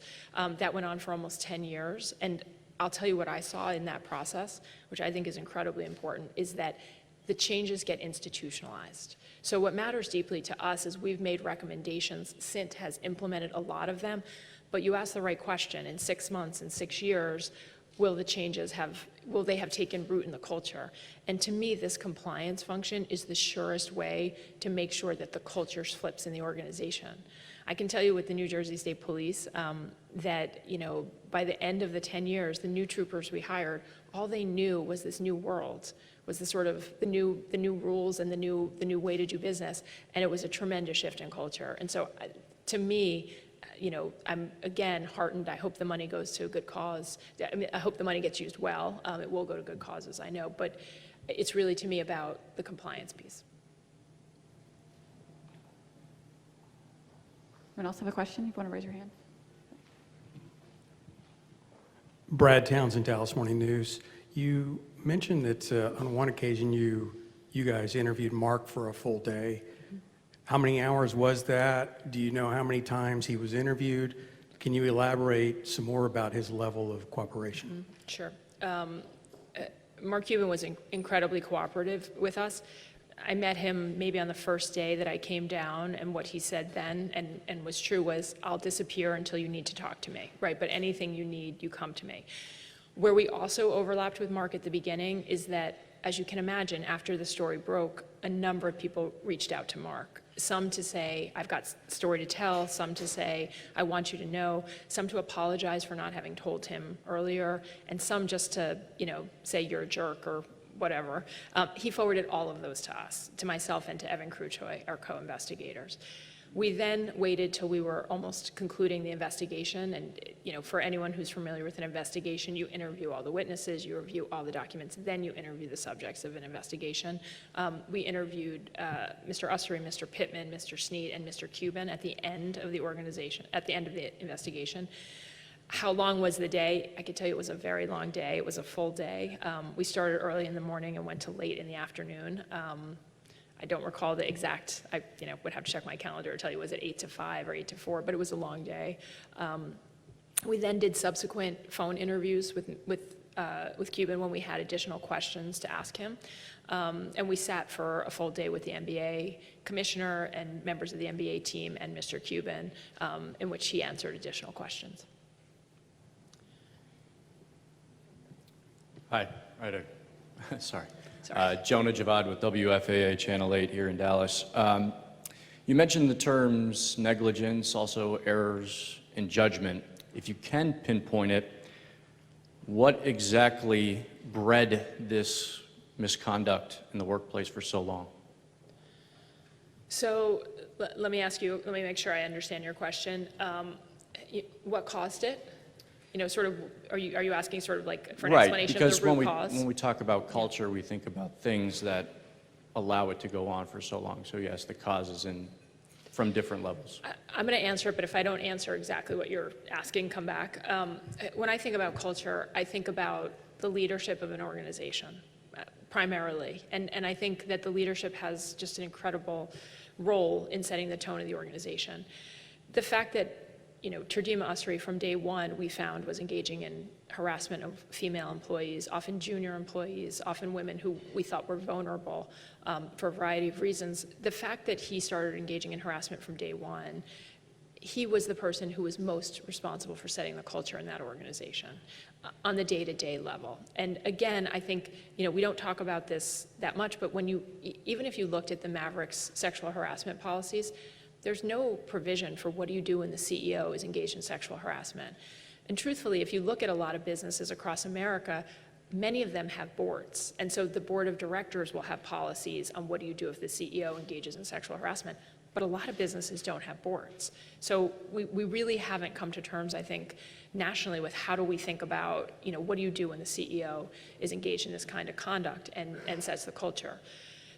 That went on for almost 10 years, and I'll tell you what I saw in that process, which I think is incredibly important, is that the changes get institutionalized. So what matters deeply to us is we've made recommendations. Sint has implemented a lot of them, but you asked the right question. In 6 months, in 6 years, will the changes will they have taken root in the culture? And to me, this compliance function is the surest way to make sure that the culture flips in the organization. I can tell you with the New Jersey State Police that, you know, by the end of the 10 years, the new troopers we hired, all they knew was this new world, was the sort of the new rules and the new way to do business, and it was a tremendous shift in culture. And so, to me, you know, I'm again heartened. I hope the money goes to a good cause. I mean, I hope the money gets used well. It will go to good causes, I know, but it's really to me about the compliance piece. Anyone else have a question? If you want to raise your hand. Brad Townsend, Dallas Morning News. You mentioned that on one occasion you guys interviewed Mark for a full day. How many hours was that? Do you know how many times he was interviewed? Can you elaborate some more about his level of cooperation? Sure. Mark Cuban was incredibly cooperative with us. I met him maybe on the first day that I came down, and what he said then, and was true, was, I'll disappear until you need to talk to me, right? But anything you need, you come to me. Where we also overlapped with Mark at the beginning is that, as you can imagine, after the story broke, a number of people reached out to Mark. Some to say, I've got a story to tell, some to say, I want you to know, some to apologize for not having told him earlier, and some just to, you know, say you're a jerk or whatever. He forwarded all of those to us, to myself and to Evan Cruchoy, our co-investigators. We then waited till we were almost concluding the investigation, and you know, for anyone who's familiar with an investigation, you interview all the witnesses, you review all the documents, then you interview the subjects of an investigation. We interviewed Mr. Ussery, Mr. Pittman, Mr. Snead, and Mr. Cuban at the end of the investigation. How long was the day? I could tell you it was a very long day. It was a full day. We started early in the morning and went to late in the afternoon. I don't recall the exact, I would have to check my calendar to tell you, was it 8 to 5 or 8 to 4, but it was a long day. We then did subsequent phone interviews with Cuban when we had additional questions to ask him. And we sat for a full day with the NBA commissioner and members of the NBA team and Mr. Cuban, in which he answered additional questions. Hi, right there. Sorry. Sorry. Jonah Javad with WFAA Channel 8 here in Dallas. You mentioned the terms negligence, also errors in judgment. If you can pinpoint it, what exactly bred this misconduct in the workplace for so long? So let me make sure I understand your question. What caused it? Sort of, are you asking sort of like for an explanation of the root cause? When we talk about culture, we think about things that allow it to go on for so long. So yes, the causes from different levels. I'm going to answer it, but if I don't answer exactly what you're asking, come back. When I think about culture, I think about the leadership of an organization, primarily. And I think that the leadership has just an incredible role in setting the tone of the organization. The fact that Terdema Ussery from day one we found was engaging in harassment of female employees, often junior employees, often women who we thought were vulnerable for a variety of reasons. The fact that he started engaging in harassment from day one, he was the person who was most responsible for setting the culture in that organization on the day-to-day level. And again, I think, we don't talk about this that much, but even if you looked at the Mavericks sexual harassment policies, there's no provision for what do you do when the CEO is engaged in sexual harassment. And truthfully, if you look at a lot of businesses across America, many of them have boards. And so the board of directors will have policies on what do you do if the CEO engages in sexual harassment. But a lot of businesses don't have boards. So we really haven't come to terms, I think, nationally with how do we think about, what do you do when the CEO is engaged in this kind of conduct and sets the culture.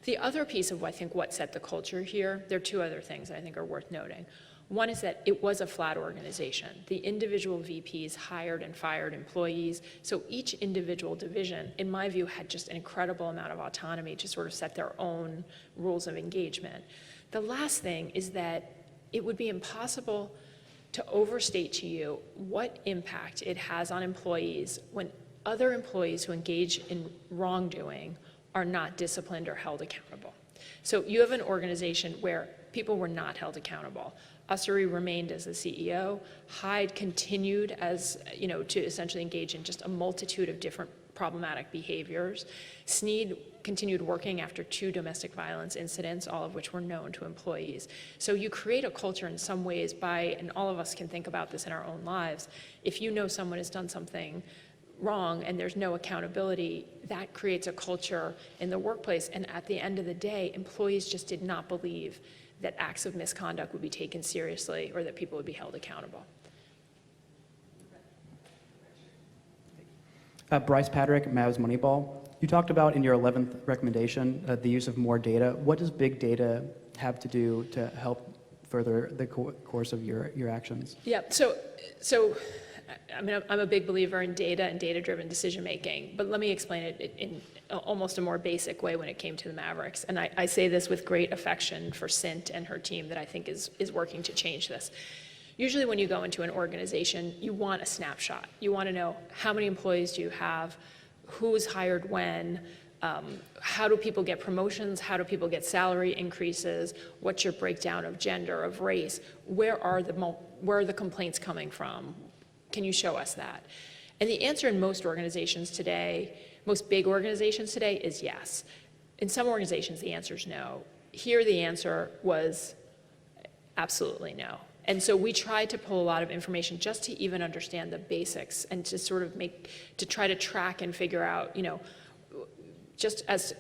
The other piece of, I think, what set the culture here, there are two other things that I think are worth noting. One is that it was a flat organization. The individual VPs hired and fired employees, so each individual division, in my view, had just an incredible amount of autonomy to sort of set their own rules of engagement. The last thing is that it would be impossible to overstate to you what impact it has on employees when other employees who engage in wrongdoing are not disciplined or held accountable. So you have an organization where people were not held accountable. Asuri remained as the CEO. Hyde continued as, to essentially engage in just a multitude of different problematic behaviors. Snead continued working after 2 domestic violence incidents, all of which were known to employees. So you create a culture in some ways and all of us can think about this in our own lives, if you know someone has done something wrong and there's no accountability, that creates a culture in the workplace. And at the end of the day, employees just did not believe that acts of misconduct would be taken seriously or that people would be held accountable. Bryce Patrick, Mavs Moneyball. You talked about in your 11th recommendation the use of more data. What does big data have to do to help further the course of your actions? Yeah, so I mean, I'm a big believer in data and data-driven decision-making, but let me explain it in almost a more basic way when it came to the Mavericks. And I say this with great affection for Sint and her team that I think is working to change this. Usually when you go into an organization, you want a snapshot. You want to know how many employees do you have, who's hired when, how do people get promotions, how do people get salary increases, what's your breakdown of gender, of race, where are the complaints coming from? Can you show us that? And the answer in most organizations today, most big organizations today, is yes. In some organizations, the answer is no. Here, the answer was absolutely no. And so we tried to pull a lot of information just to even understand the basics and to sort of to try to track and figure out, just as,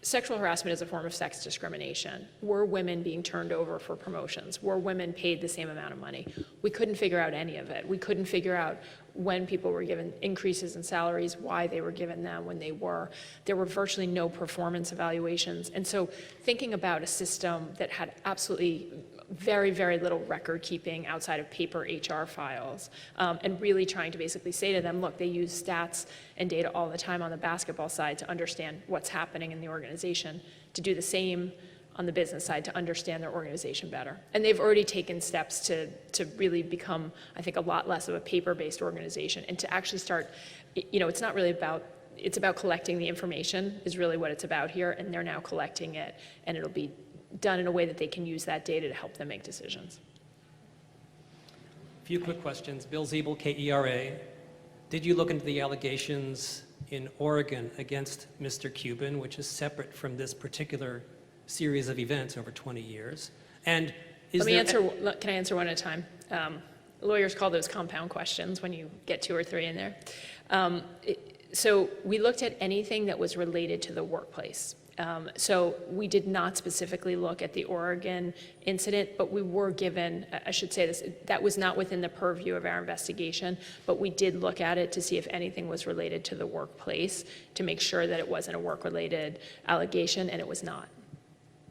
sexual harassment is a form of sex discrimination. Were women being turned over for promotions? Were women paid the same amount of money? We couldn't figure out any of it. We couldn't figure out when people were given increases in salaries, why they were given them when they were. There were virtually no performance evaluations. And so thinking about a system that had absolutely very, very little record keeping outside of paper HR files, and really trying to basically say to them, look, they use stats and data all the time on the basketball side to understand what's happening in the organization, to do the same on the business side to understand their organization better. And they've already taken steps to really become, I think, a lot less of a paper-based organization, and to actually start, it's not really about, it's about collecting the information is really what it's about here, and they're now collecting it, and it'll be done in a way that they can use that data to help them make decisions. A few quick questions. Bill Ziebel, KERA. Did you look into the allegations in Oregon against Mr. Cuban, which is separate from this particular series of events over 20 years? And Can I answer one at a time? Lawyers call those compound questions when you get 2 or 3 in there. So we looked at anything that was related to the workplace. So we did not specifically look at the Oregon incident, but we were given, I should say this, that was not within the purview of our investigation, but we did look at it to see if anything was related to the workplace, to make sure that it wasn't a work-related allegation, and it was not.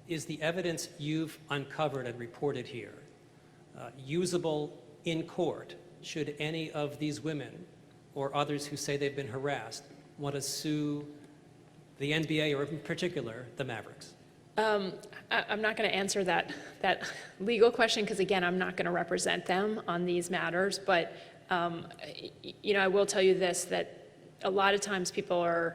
Is the evidence you've uncovered and reported here usable in court should any of these women or others who say they've been harassed want to sue the NBA, or in particular, the Mavericks? I'm not going to answer that legal question, because again, I'm not going to represent them on these matters, but I will tell you this, that a lot of times people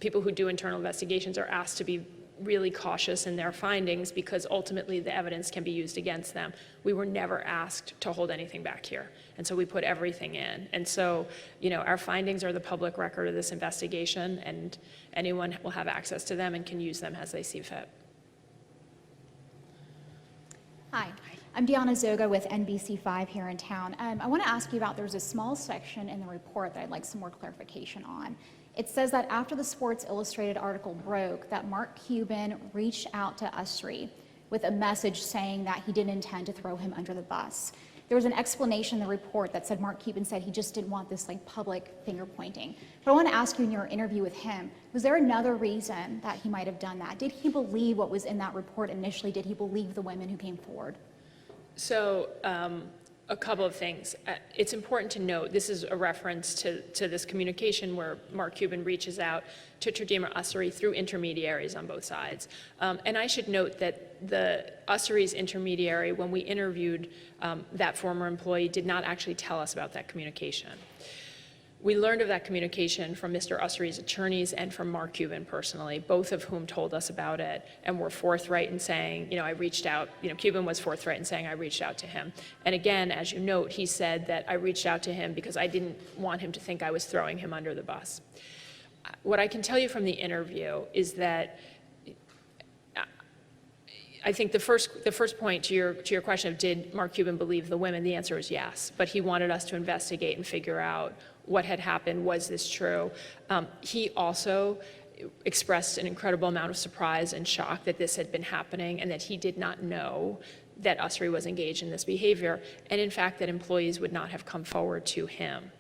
who do internal investigations are asked to be really cautious in their findings, because ultimately the evidence can be used against them. We were never asked to hold anything back here, and so we put everything in. And so, our findings are the public record of this investigation, and anyone will have access to them and can use them as they see fit. Hi, I'm Deanna Zoga with NBC5 here in town. I want to ask you about, there's a small section in the report that I'd like some more clarification on. It says that after the Sports Illustrated article broke, that Mark Cuban reached out to Ussery with a message saying that he didn't intend to throw him under the bus. There was an explanation in the report that said Mark Cuban said he just didn't want this public finger pointing. But I want to ask you, in your interview with him, was there another reason that he might have done that? Did he believe what was in that report initially? Did he believe the women who came forward? So a couple of things. It's important to note, this is a reference to this communication where Mark Cuban reaches out to Terdema Asuri through intermediaries on both sides. And I should note that the Ussery's intermediary, when we interviewed that former employee, did not actually tell us about that communication. We learned of that communication from Mr. Ussery's attorneys and from Mark Cuban personally, both of whom told us about it and were forthright in saying, I reached out, Cuban was forthright in saying I reached out to him. And again, as you note, he said that I reached out to him because I didn't want him to think I was throwing him under the bus. What I can tell you from the interview is that I think the first point to your question of did Mark Cuban believe the women, the answer is yes, but he wanted us to investigate and figure out what had happened. Was this true? He also expressed an incredible amount of surprise and shock that this had been happening, and that he did not know that Ussery was engaged in this behavior, and in fact that employees would not have come forward to him.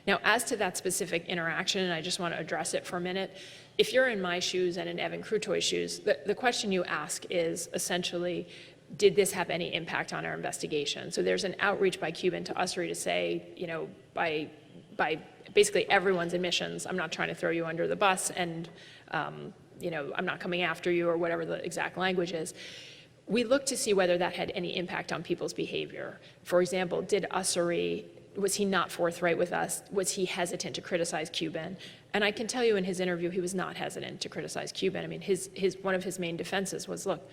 Now, as to that specific interaction, and I just want to address it for a minute, if you're in my shoes and in Evan Crutoy's shoes, the question you ask is essentially, did this have any impact on our investigation? So there's an outreach by Cuban to Ussery to say, by basically everyone's admissions, I'm not trying to throw you under the bus, and I'm not coming after you, or whatever the exact language is. We looked to see whether that had any impact on people's behavior. For example, was he not forthright with us? Was he hesitant to criticize Cuban? And I can tell you in his interview, he was not hesitant to criticize Cuban. I mean, one of his main defenses was, look,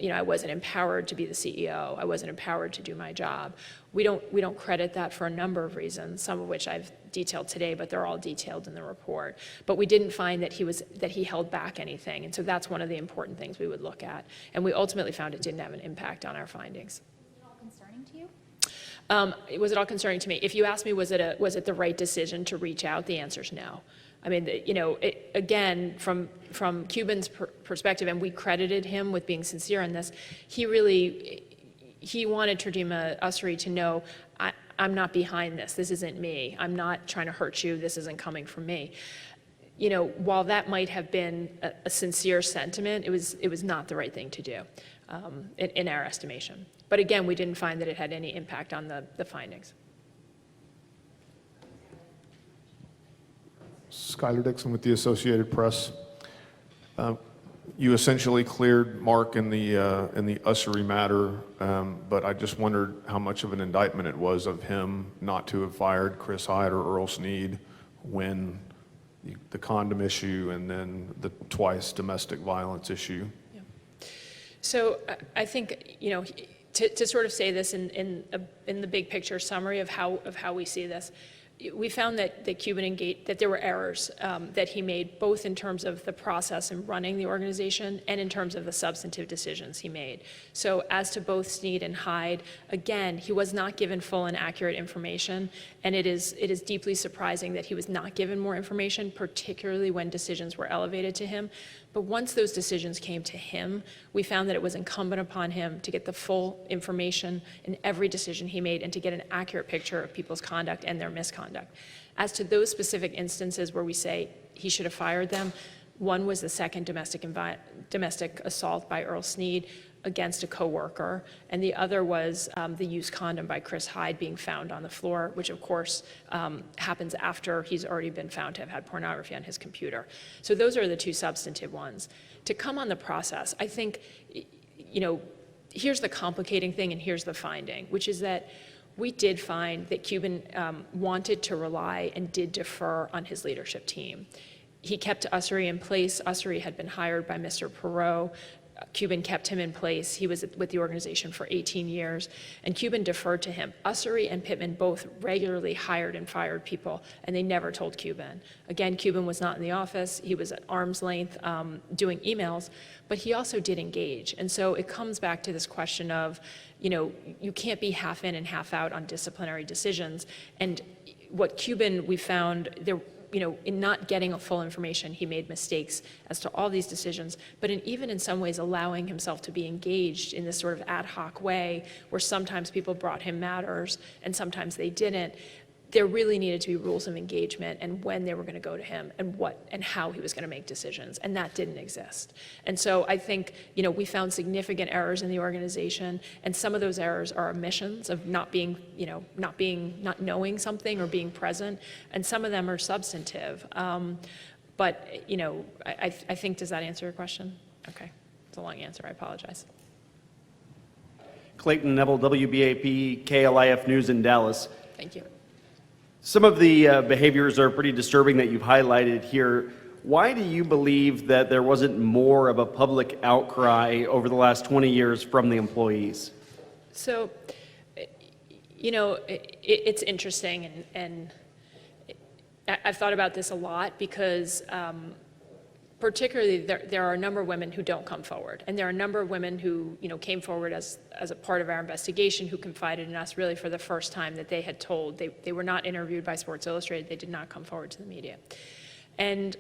I wasn't empowered to be the CEO. I wasn't empowered to do my job. We don't credit that for a number of reasons, some of which I've detailed today, but they're all detailed in the report. But we didn't find that he held back anything, and so that's one of the important things we would look at. And we ultimately found it didn't have an impact on our findings. Was it all concerning to you? Was it all concerning to me? If you ask me, was it the right decision to reach out? The answer is no. I mean, again, from Cuban's perspective, and we credited him with being sincere in this, he wanted Terdema Ussery to know, I'm not behind this. This isn't me. I'm not trying to hurt you. This isn't coming from me. You know, while that might have been a sincere sentiment, it was not the right thing to do in our estimation. But again, we didn't find that it had any impact on the findings. Skylar Dixon with the Associated Press. You essentially cleared Mark in the Ussery matter, but I just wondered how much of an indictment it was of him not to have fired Chris Hyde or Earl Sneed when the condom issue and then the twice domestic violence issue. Yeah. So I think, you know, to sort of say this in the big picture summary of how we see this, we found that Cuban engaged, that there were errors that he made, both in terms of the process in running the organization and in terms of the substantive decisions he made. So as to both Snead and Hyde, again, he was not given full and accurate information, and it is deeply surprising that he was not given more information, particularly when decisions were elevated to him. But once those decisions came to him, we found that it was incumbent upon him to get the full information in every decision he made and to get an accurate picture of people's conduct and their misconduct. As to those specific instances where we say he should have fired them, one was the second domestic assault by Earl Sneed against a coworker, and the other was the used condom by Chris Hyde being found on the floor, which of course happens after he's already been found to have had pornography on his computer. So those are the two substantive ones. To come on the process, I think, you know, here's the complicating thing and here's the finding, which is that we did find that Cuban wanted to rely and did defer on his leadership team. He kept Ussery in place. Ussery had been hired by Mr. Perot. Cuban kept him in place. He was with the organization for 18 years, and Cuban deferred to him. Ussery and Pittman both regularly hired and fired people, and they never told Cuban. Again, Cuban was not in the office. He was at arm's length doing emails, but he also did engage. And so it comes back to this question of, you know, you can't be half in and half out on disciplinary decisions. And what Cuban, we found, there, you know, in not getting a full information, he made mistakes as to all these decisions, but even in some ways allowing himself to be engaged in this sort of ad hoc way where sometimes people brought him matters and sometimes they didn't. There really needed to be rules of engagement and when they were going to go to him and what and how he was going to make decisions, and that didn't exist. And so I think, you know, we found significant errors in the organization, and some of those errors are omissions of not being, you know, not knowing something or being present, and some of them are substantive. But, you know, I think, does that answer your question? Okay, it's a long answer, I apologize. Clayton Neville, WBAP, KLIF News in Dallas. Thank you. Some of the behaviors are pretty disturbing that you've highlighted here. Why do you believe that there wasn't more of a public outcry over the last 20 years from the employees? So, you know, it's interesting, and I've thought about this a lot because particularly there are a number of women who don't come forward, and there are a number of women who, you know, came forward as a part of our investigation who confided in us really for the first time that they had told, they were not interviewed by Sports Illustrated, they did not come forward to the media. And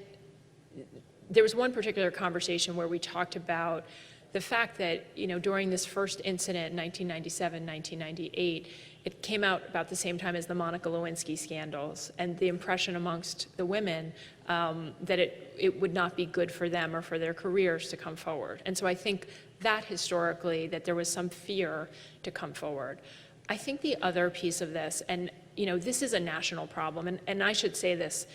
there was one particular conversation where we talked about the fact that, you know, during this first incident in 1997, 1998, it came out about the same time as the Monica Lewinsky scandals, and the impression amongst the women that it would not be good for them or for their careers to come forward. And so I think that historically, that there was some fear to come forward. I think the other piece of this, and you know, this is a national problem, and I should say this,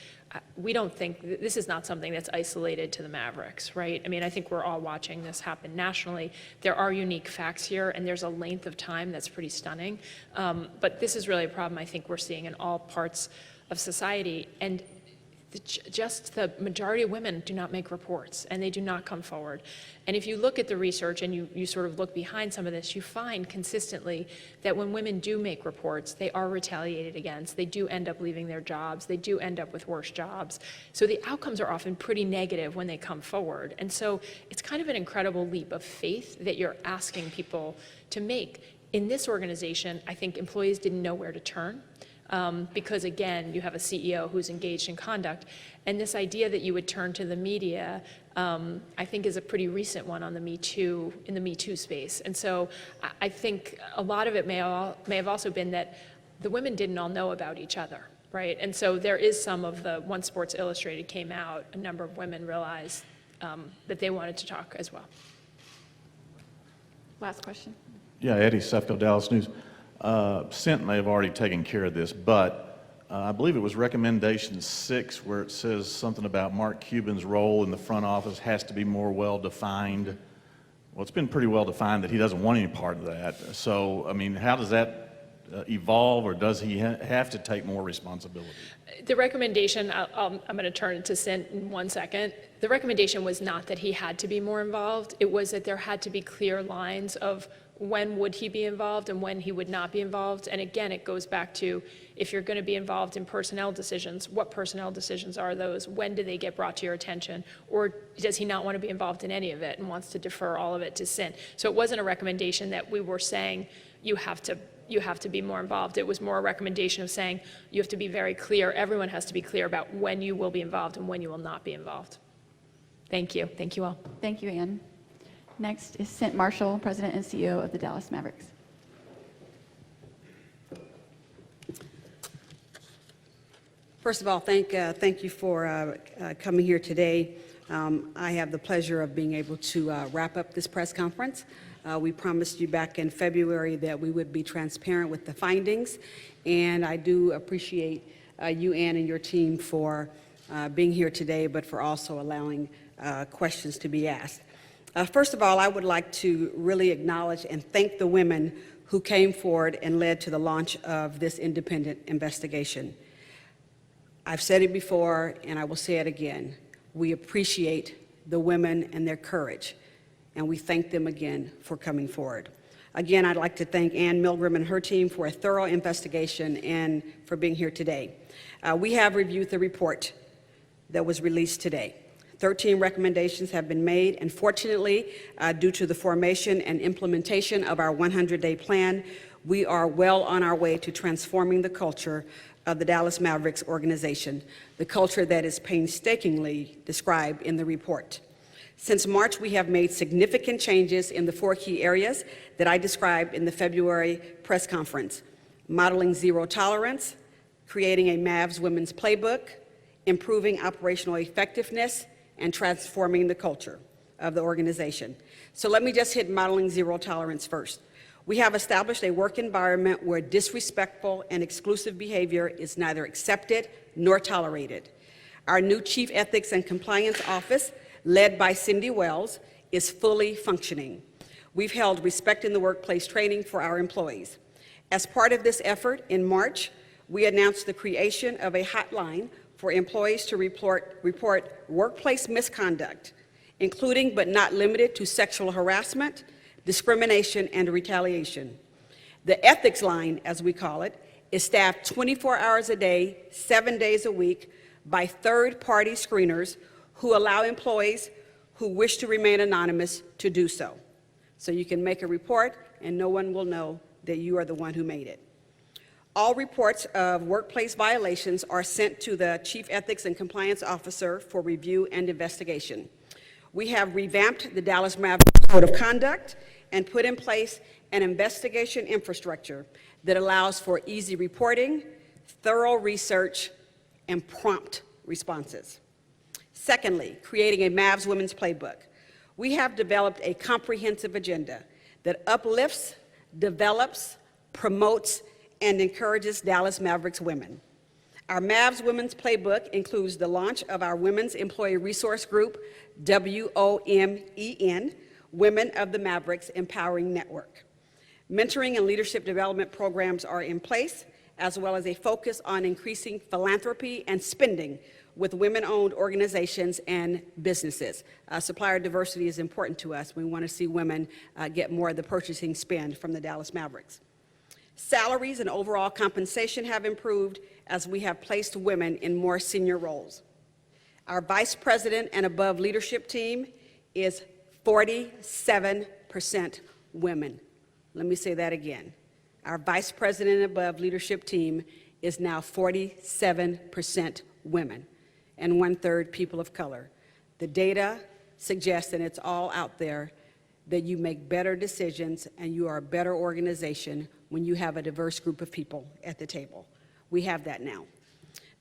we don't think, this is not something that's isolated to the Mavericks, right? I mean, I think we're all watching this happen nationally. There are unique facts here, and there's a length of time that's pretty stunning. But this is really a problem I think we're seeing in all parts of society. And just the majority of women do not make reports, and they do not come forward. And if you look at the research and you sort of look behind some of this, you find consistently that when women do make reports, they are retaliated against. They do end up leaving their jobs. They do end up with worse jobs. So the outcomes are often pretty negative when they come forward. And so it's kind of an incredible leap of faith that you're asking people to make. In this organization, I think employees didn't know where to turn. Because again, you have a CEO who's engaged in conduct, and this idea that you would turn to the media, I think is a pretty recent one on the Me Too, in the Me Too space. And so I think a lot of it may have also been that the women didn't all know about each other, right? And so there is some of the, once Sports Illustrated came out, a number of women realized that they wanted to talk as well. Last question. Yeah, Eddie Sefko, Dallas News. Cent may have already taken care of this, but I believe it was recommendation 6 where it says something about Mark Cuban's role in the front office has to be more well-defined. Well, it's been pretty well-defined that he doesn't want any part of that. So, I mean, how does that evolve, or does he have to take more responsibility? The recommendation, I'm going to turn it to Cent in 1 second. The recommendation was not that he had to be more involved. It was that there had to be clear lines of when would he be involved and when he would not be involved. And again, it goes back to, if you're going to be involved in personnel decisions, what personnel decisions are those? When do they get brought to your attention? Or does he not want to be involved in any of it and wants to defer all of it to Cent? So it wasn't a recommendation that we were saying you have to be more involved. It was more a recommendation of saying you have to be very clear. Everyone has to be clear about when you will be involved and when you will not be involved. Thank you. Thank you all. Thank you, Ann. Next is Cent Marshall, President and CEO of the Dallas Mavericks. First of all, thank you for coming here today. I have the pleasure of being able to wrap up this press conference. We promised you back in February that we would be transparent with the findings, and I do appreciate you, Ann, and your team for being here today, but for also allowing questions to be asked. First of all, I would like to really acknowledge and thank the women who came forward and led to the launch of this independent investigation. I've said it before, and I will say it again. We appreciate the women and their courage, and we thank them again for coming forward. Again, I'd like to thank Ann Milgrim and her team for a thorough investigation and for being here today. We have reviewed the report that was released today. 13 recommendations have been made, and fortunately, due to the formation and implementation of our 100-day plan, we are well on our way to transforming the culture of the Dallas Mavericks organization, the culture that is painstakingly described in the report. Since March, we have made significant changes in the 4 key areas that I described in the February press conference: modeling zero tolerance, creating a Mavs women's playbook, improving operational effectiveness, and transforming the culture of the organization. So let me just hit modeling zero tolerance first. We have established a work environment where disrespectful and exclusive behavior is neither accepted nor tolerated. Our new Chief Ethics and Compliance Office, led by Cindy Wells, is fully functioning. We've held Respect in the Workplace training for our employees. As part of this effort, in March, we announced the creation of a hotline for employees to report workplace misconduct, including but not limited to sexual harassment, discrimination, and retaliation. The ethics line, as we call it, is staffed 24 hours a day, 7 days a week by third-party screeners who allow employees who wish to remain anonymous to do so. So you can make a report and no one will know that you are the one who made it. All reports of workplace violations are sent to the Chief Ethics and Compliance Officer for review and investigation. We have revamped the Dallas Mavericks Code of Conduct and put in place an investigation infrastructure that allows for easy reporting, thorough research, and prompt responses. Secondly, creating a Mavs Women's Playbook. We have developed a comprehensive agenda that uplifts, develops, promotes, and encourages Dallas Mavericks women. Our Mavs Women's Playbook includes the launch of our Women's Employee Resource Group, WOMEN, Women of the Mavericks Empowering Network. Mentoring and leadership development programs are in place, as well as a focus on increasing philanthropy and spending with women-owned organizations and businesses. Supplier diversity is important to us. We want to see women get more of the purchasing spend from the Dallas Mavericks. Salaries and overall compensation have improved as we have placed women in more senior roles. Our vice president and above leadership team is 47% women. Let me say that again. Our vice president and above leadership team is now 47% women and 1/3 people of color. The data suggests, and it's all out there, that you make better decisions and you are a better organization when you have a diverse group of people at the table. We have that now.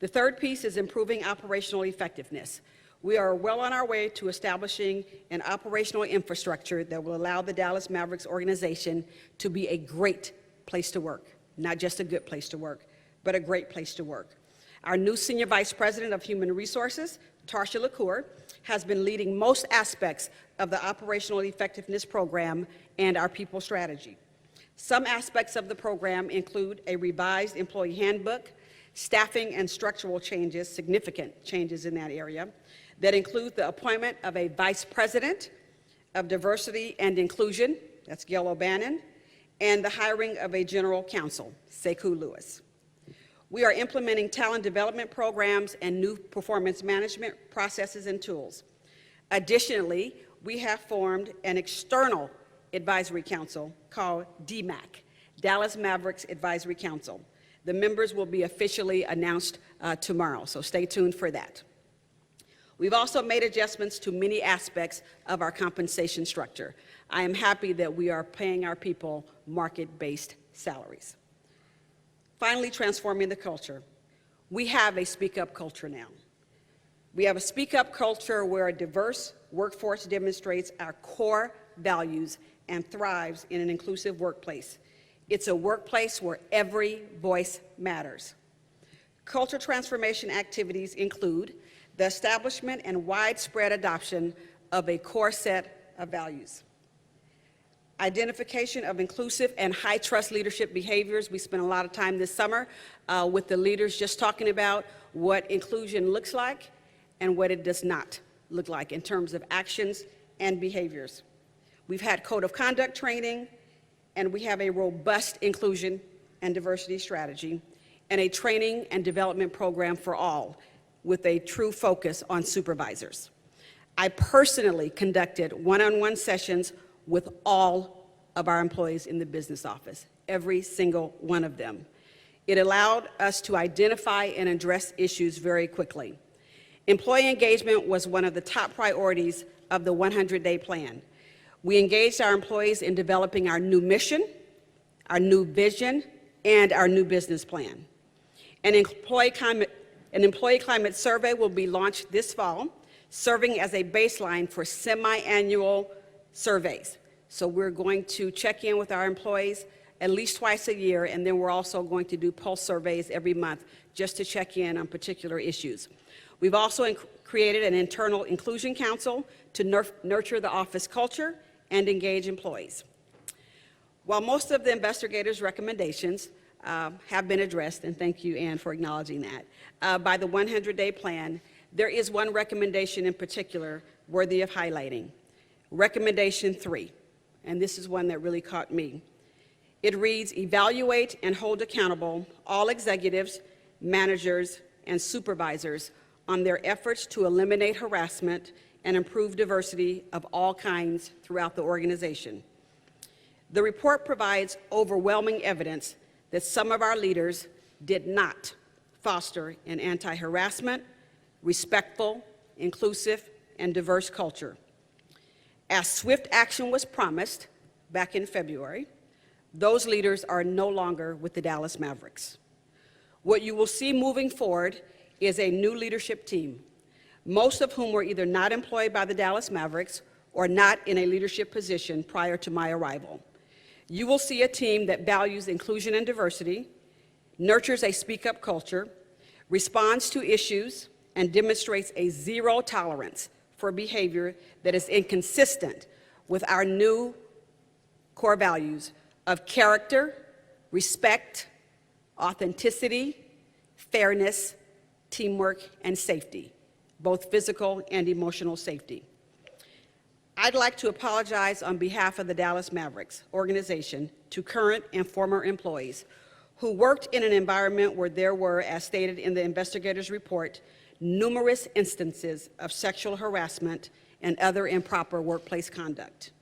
The third piece is improving operational effectiveness. We are well on our way to establishing an operational infrastructure that will allow the Dallas Mavericks organization to be a great place to work, not just a good place to work, but a great place to work. Our new Senior Vice President of Human Resources, Tarsha LaCour, has been leading most aspects of the operational effectiveness program and our people strategy. Some aspects of the program include a revised employee handbook, staffing and structural changes, significant changes in that area, that include the appointment of a Vice President of Diversity and Inclusion, that's Gail O'Bannon, and the hiring of a General Counsel, Sekou Lewis. We are implementing talent development programs and new performance management processes and tools. Additionally, we have formed an external advisory council called DMAC, Dallas Mavericks Advisory Council. The members will be officially announced tomorrow, so stay tuned for that. We've also made adjustments to many aspects of our compensation structure. I am happy that we are paying our people market-based salaries. Finally, transforming the culture. We have a speak-up culture now. We have a speak-up culture where a diverse workforce demonstrates our core values and thrives in an inclusive workplace. It's a workplace where every voice matters. Culture transformation activities include the establishment and widespread adoption of a core set of values. Identification of inclusive and high-trust leadership behaviors. We spent a lot of time this summer with the leaders just talking about what inclusion looks like and what it does not look like in terms of actions and behaviors. We've had code of conduct training, and we have a robust inclusion and diversity strategy, and a training and development program for all, with a true focus on supervisors. I personally conducted one-on-one sessions with all of our employees in the business office, every single one of them. It allowed us to identify and address issues very quickly. Employee engagement was one of the top priorities of the 100-day plan. We engaged our employees in developing our new mission, our new vision, and our new business plan. An employee climate survey will be launched this fall, serving as a baseline for semi-annual surveys. So we're going to check in with our employees at least twice a year, and then we're also going to do pulse surveys every month just to check in on particular issues. We've also created an internal inclusion council to nurture the office culture and engage employees. While most of the investigators' recommendations have been addressed, and thank you, Ann, for acknowledging that, by the 100-day plan, there is one recommendation in particular worthy of highlighting. Recommendation 3, and this is one that really caught me. It reads, evaluate and hold accountable all executives, managers, and supervisors on their efforts to eliminate harassment and improve diversity of all kinds throughout the organization. The report provides overwhelming evidence that some of our leaders did not foster an anti-harassment, respectful, inclusive, and diverse culture. As swift action was promised back in February, those leaders are no longer with the Dallas Mavericks. What you will see moving forward is a new leadership team, most of whom were either not employed by the Dallas Mavericks or not in a leadership position prior to my arrival. You will see a team that values inclusion and diversity, nurtures a speak-up culture, responds to issues, and demonstrates a zero tolerance for behavior that is inconsistent with our new core values of character, respect, authenticity, fairness, teamwork, and safety, both physical and emotional safety. I'd like to apologize on behalf of the Dallas Mavericks organization to current and former employees who worked in an environment where there were, as stated in the investigator's report, numerous instances of sexual harassment and other improper workplace conduct.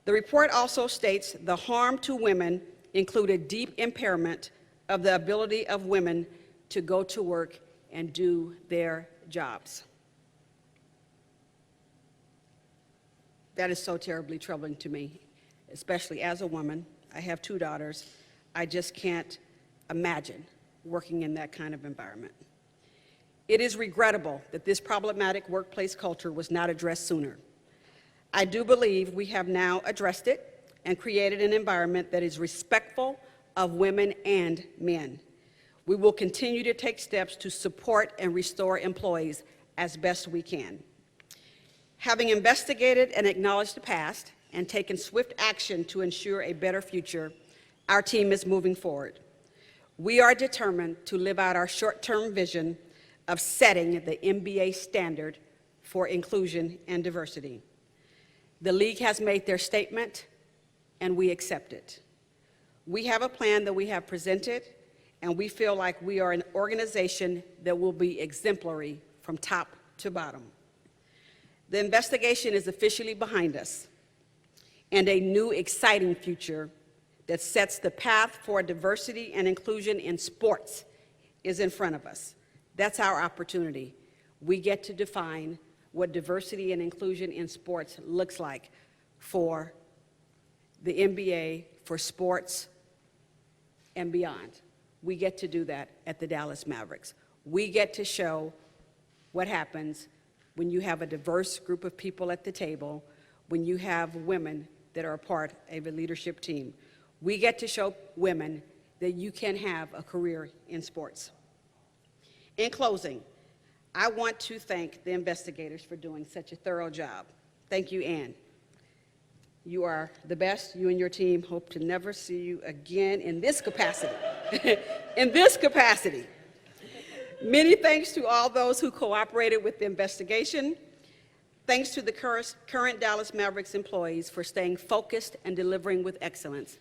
The report also states the harm to women included deep impairment of the ability of women to go to work and do their jobs. That is so terribly troubling to me, especially as a woman. I have 2 daughters. I just can't imagine working in that kind of environment. It is regrettable that this problematic workplace culture was not addressed sooner. I do believe we have now addressed it and created an environment that is respectful of women and men. We will continue to take steps to support and restore employees as best we can. Having investigated and acknowledged the past and taken swift action to ensure a better future, our team is moving forward. We are determined to live out our short-term vision of setting the NBA standard for inclusion and diversity. The league has made their statement, and we accept it. We have a plan that we have presented, and we feel like we are an organization that will be exemplary from top to bottom. The investigation is officially behind us, and a new exciting future that sets the path for diversity and inclusion in sports is in front of us. That's our opportunity. We get to define what diversity and inclusion in sports looks like for the NBA, for sports, and beyond. We get to do that at the Dallas Mavericks. We get to show what happens when you have a diverse group of people at the table, when you have women that are a part of a leadership team. We get to show women that you can have a career in sports. In closing, I want to thank the investigators for doing such a thorough job. Thank you, Ann. You are the best. You and your team hope to never see you again in this capacity. In this capacity. Many thanks to all those who cooperated with the investigation. Thanks to the current Dallas Mavericks employees for staying focused and delivering with excellence.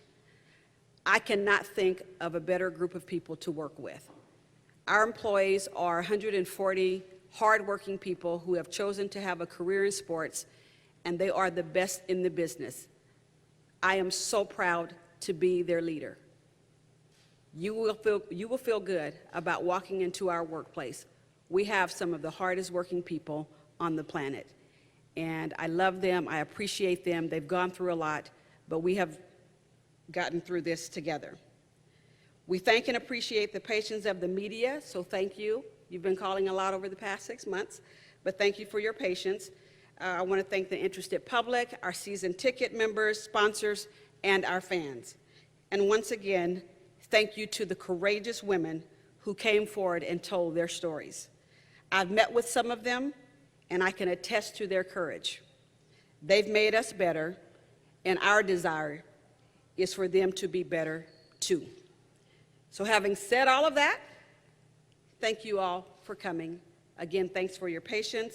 I cannot think of a better group of people to work with. Our employees are 140 hardworking people who have chosen to have a career in sports, and they are the best in the business. I am so proud to be their leader. You will feel good about walking into our workplace. We have some of the hardest working people on the planet, and I love them, I appreciate them. They've gone through a lot, but we have gotten through this together. We thank and appreciate the patience of the media, so thank you. You've been calling a lot over the past 6 months, but thank you for your patience. I want to thank the interested public, our season ticket members, sponsors, and our fans. And once again, thank you to the courageous women who came forward and told their stories. I've met with some of them, and I can attest to their courage. They've made us better, and our desire is for them to be better too. So having said all of that, thank you all for coming. Again, thanks for your patience.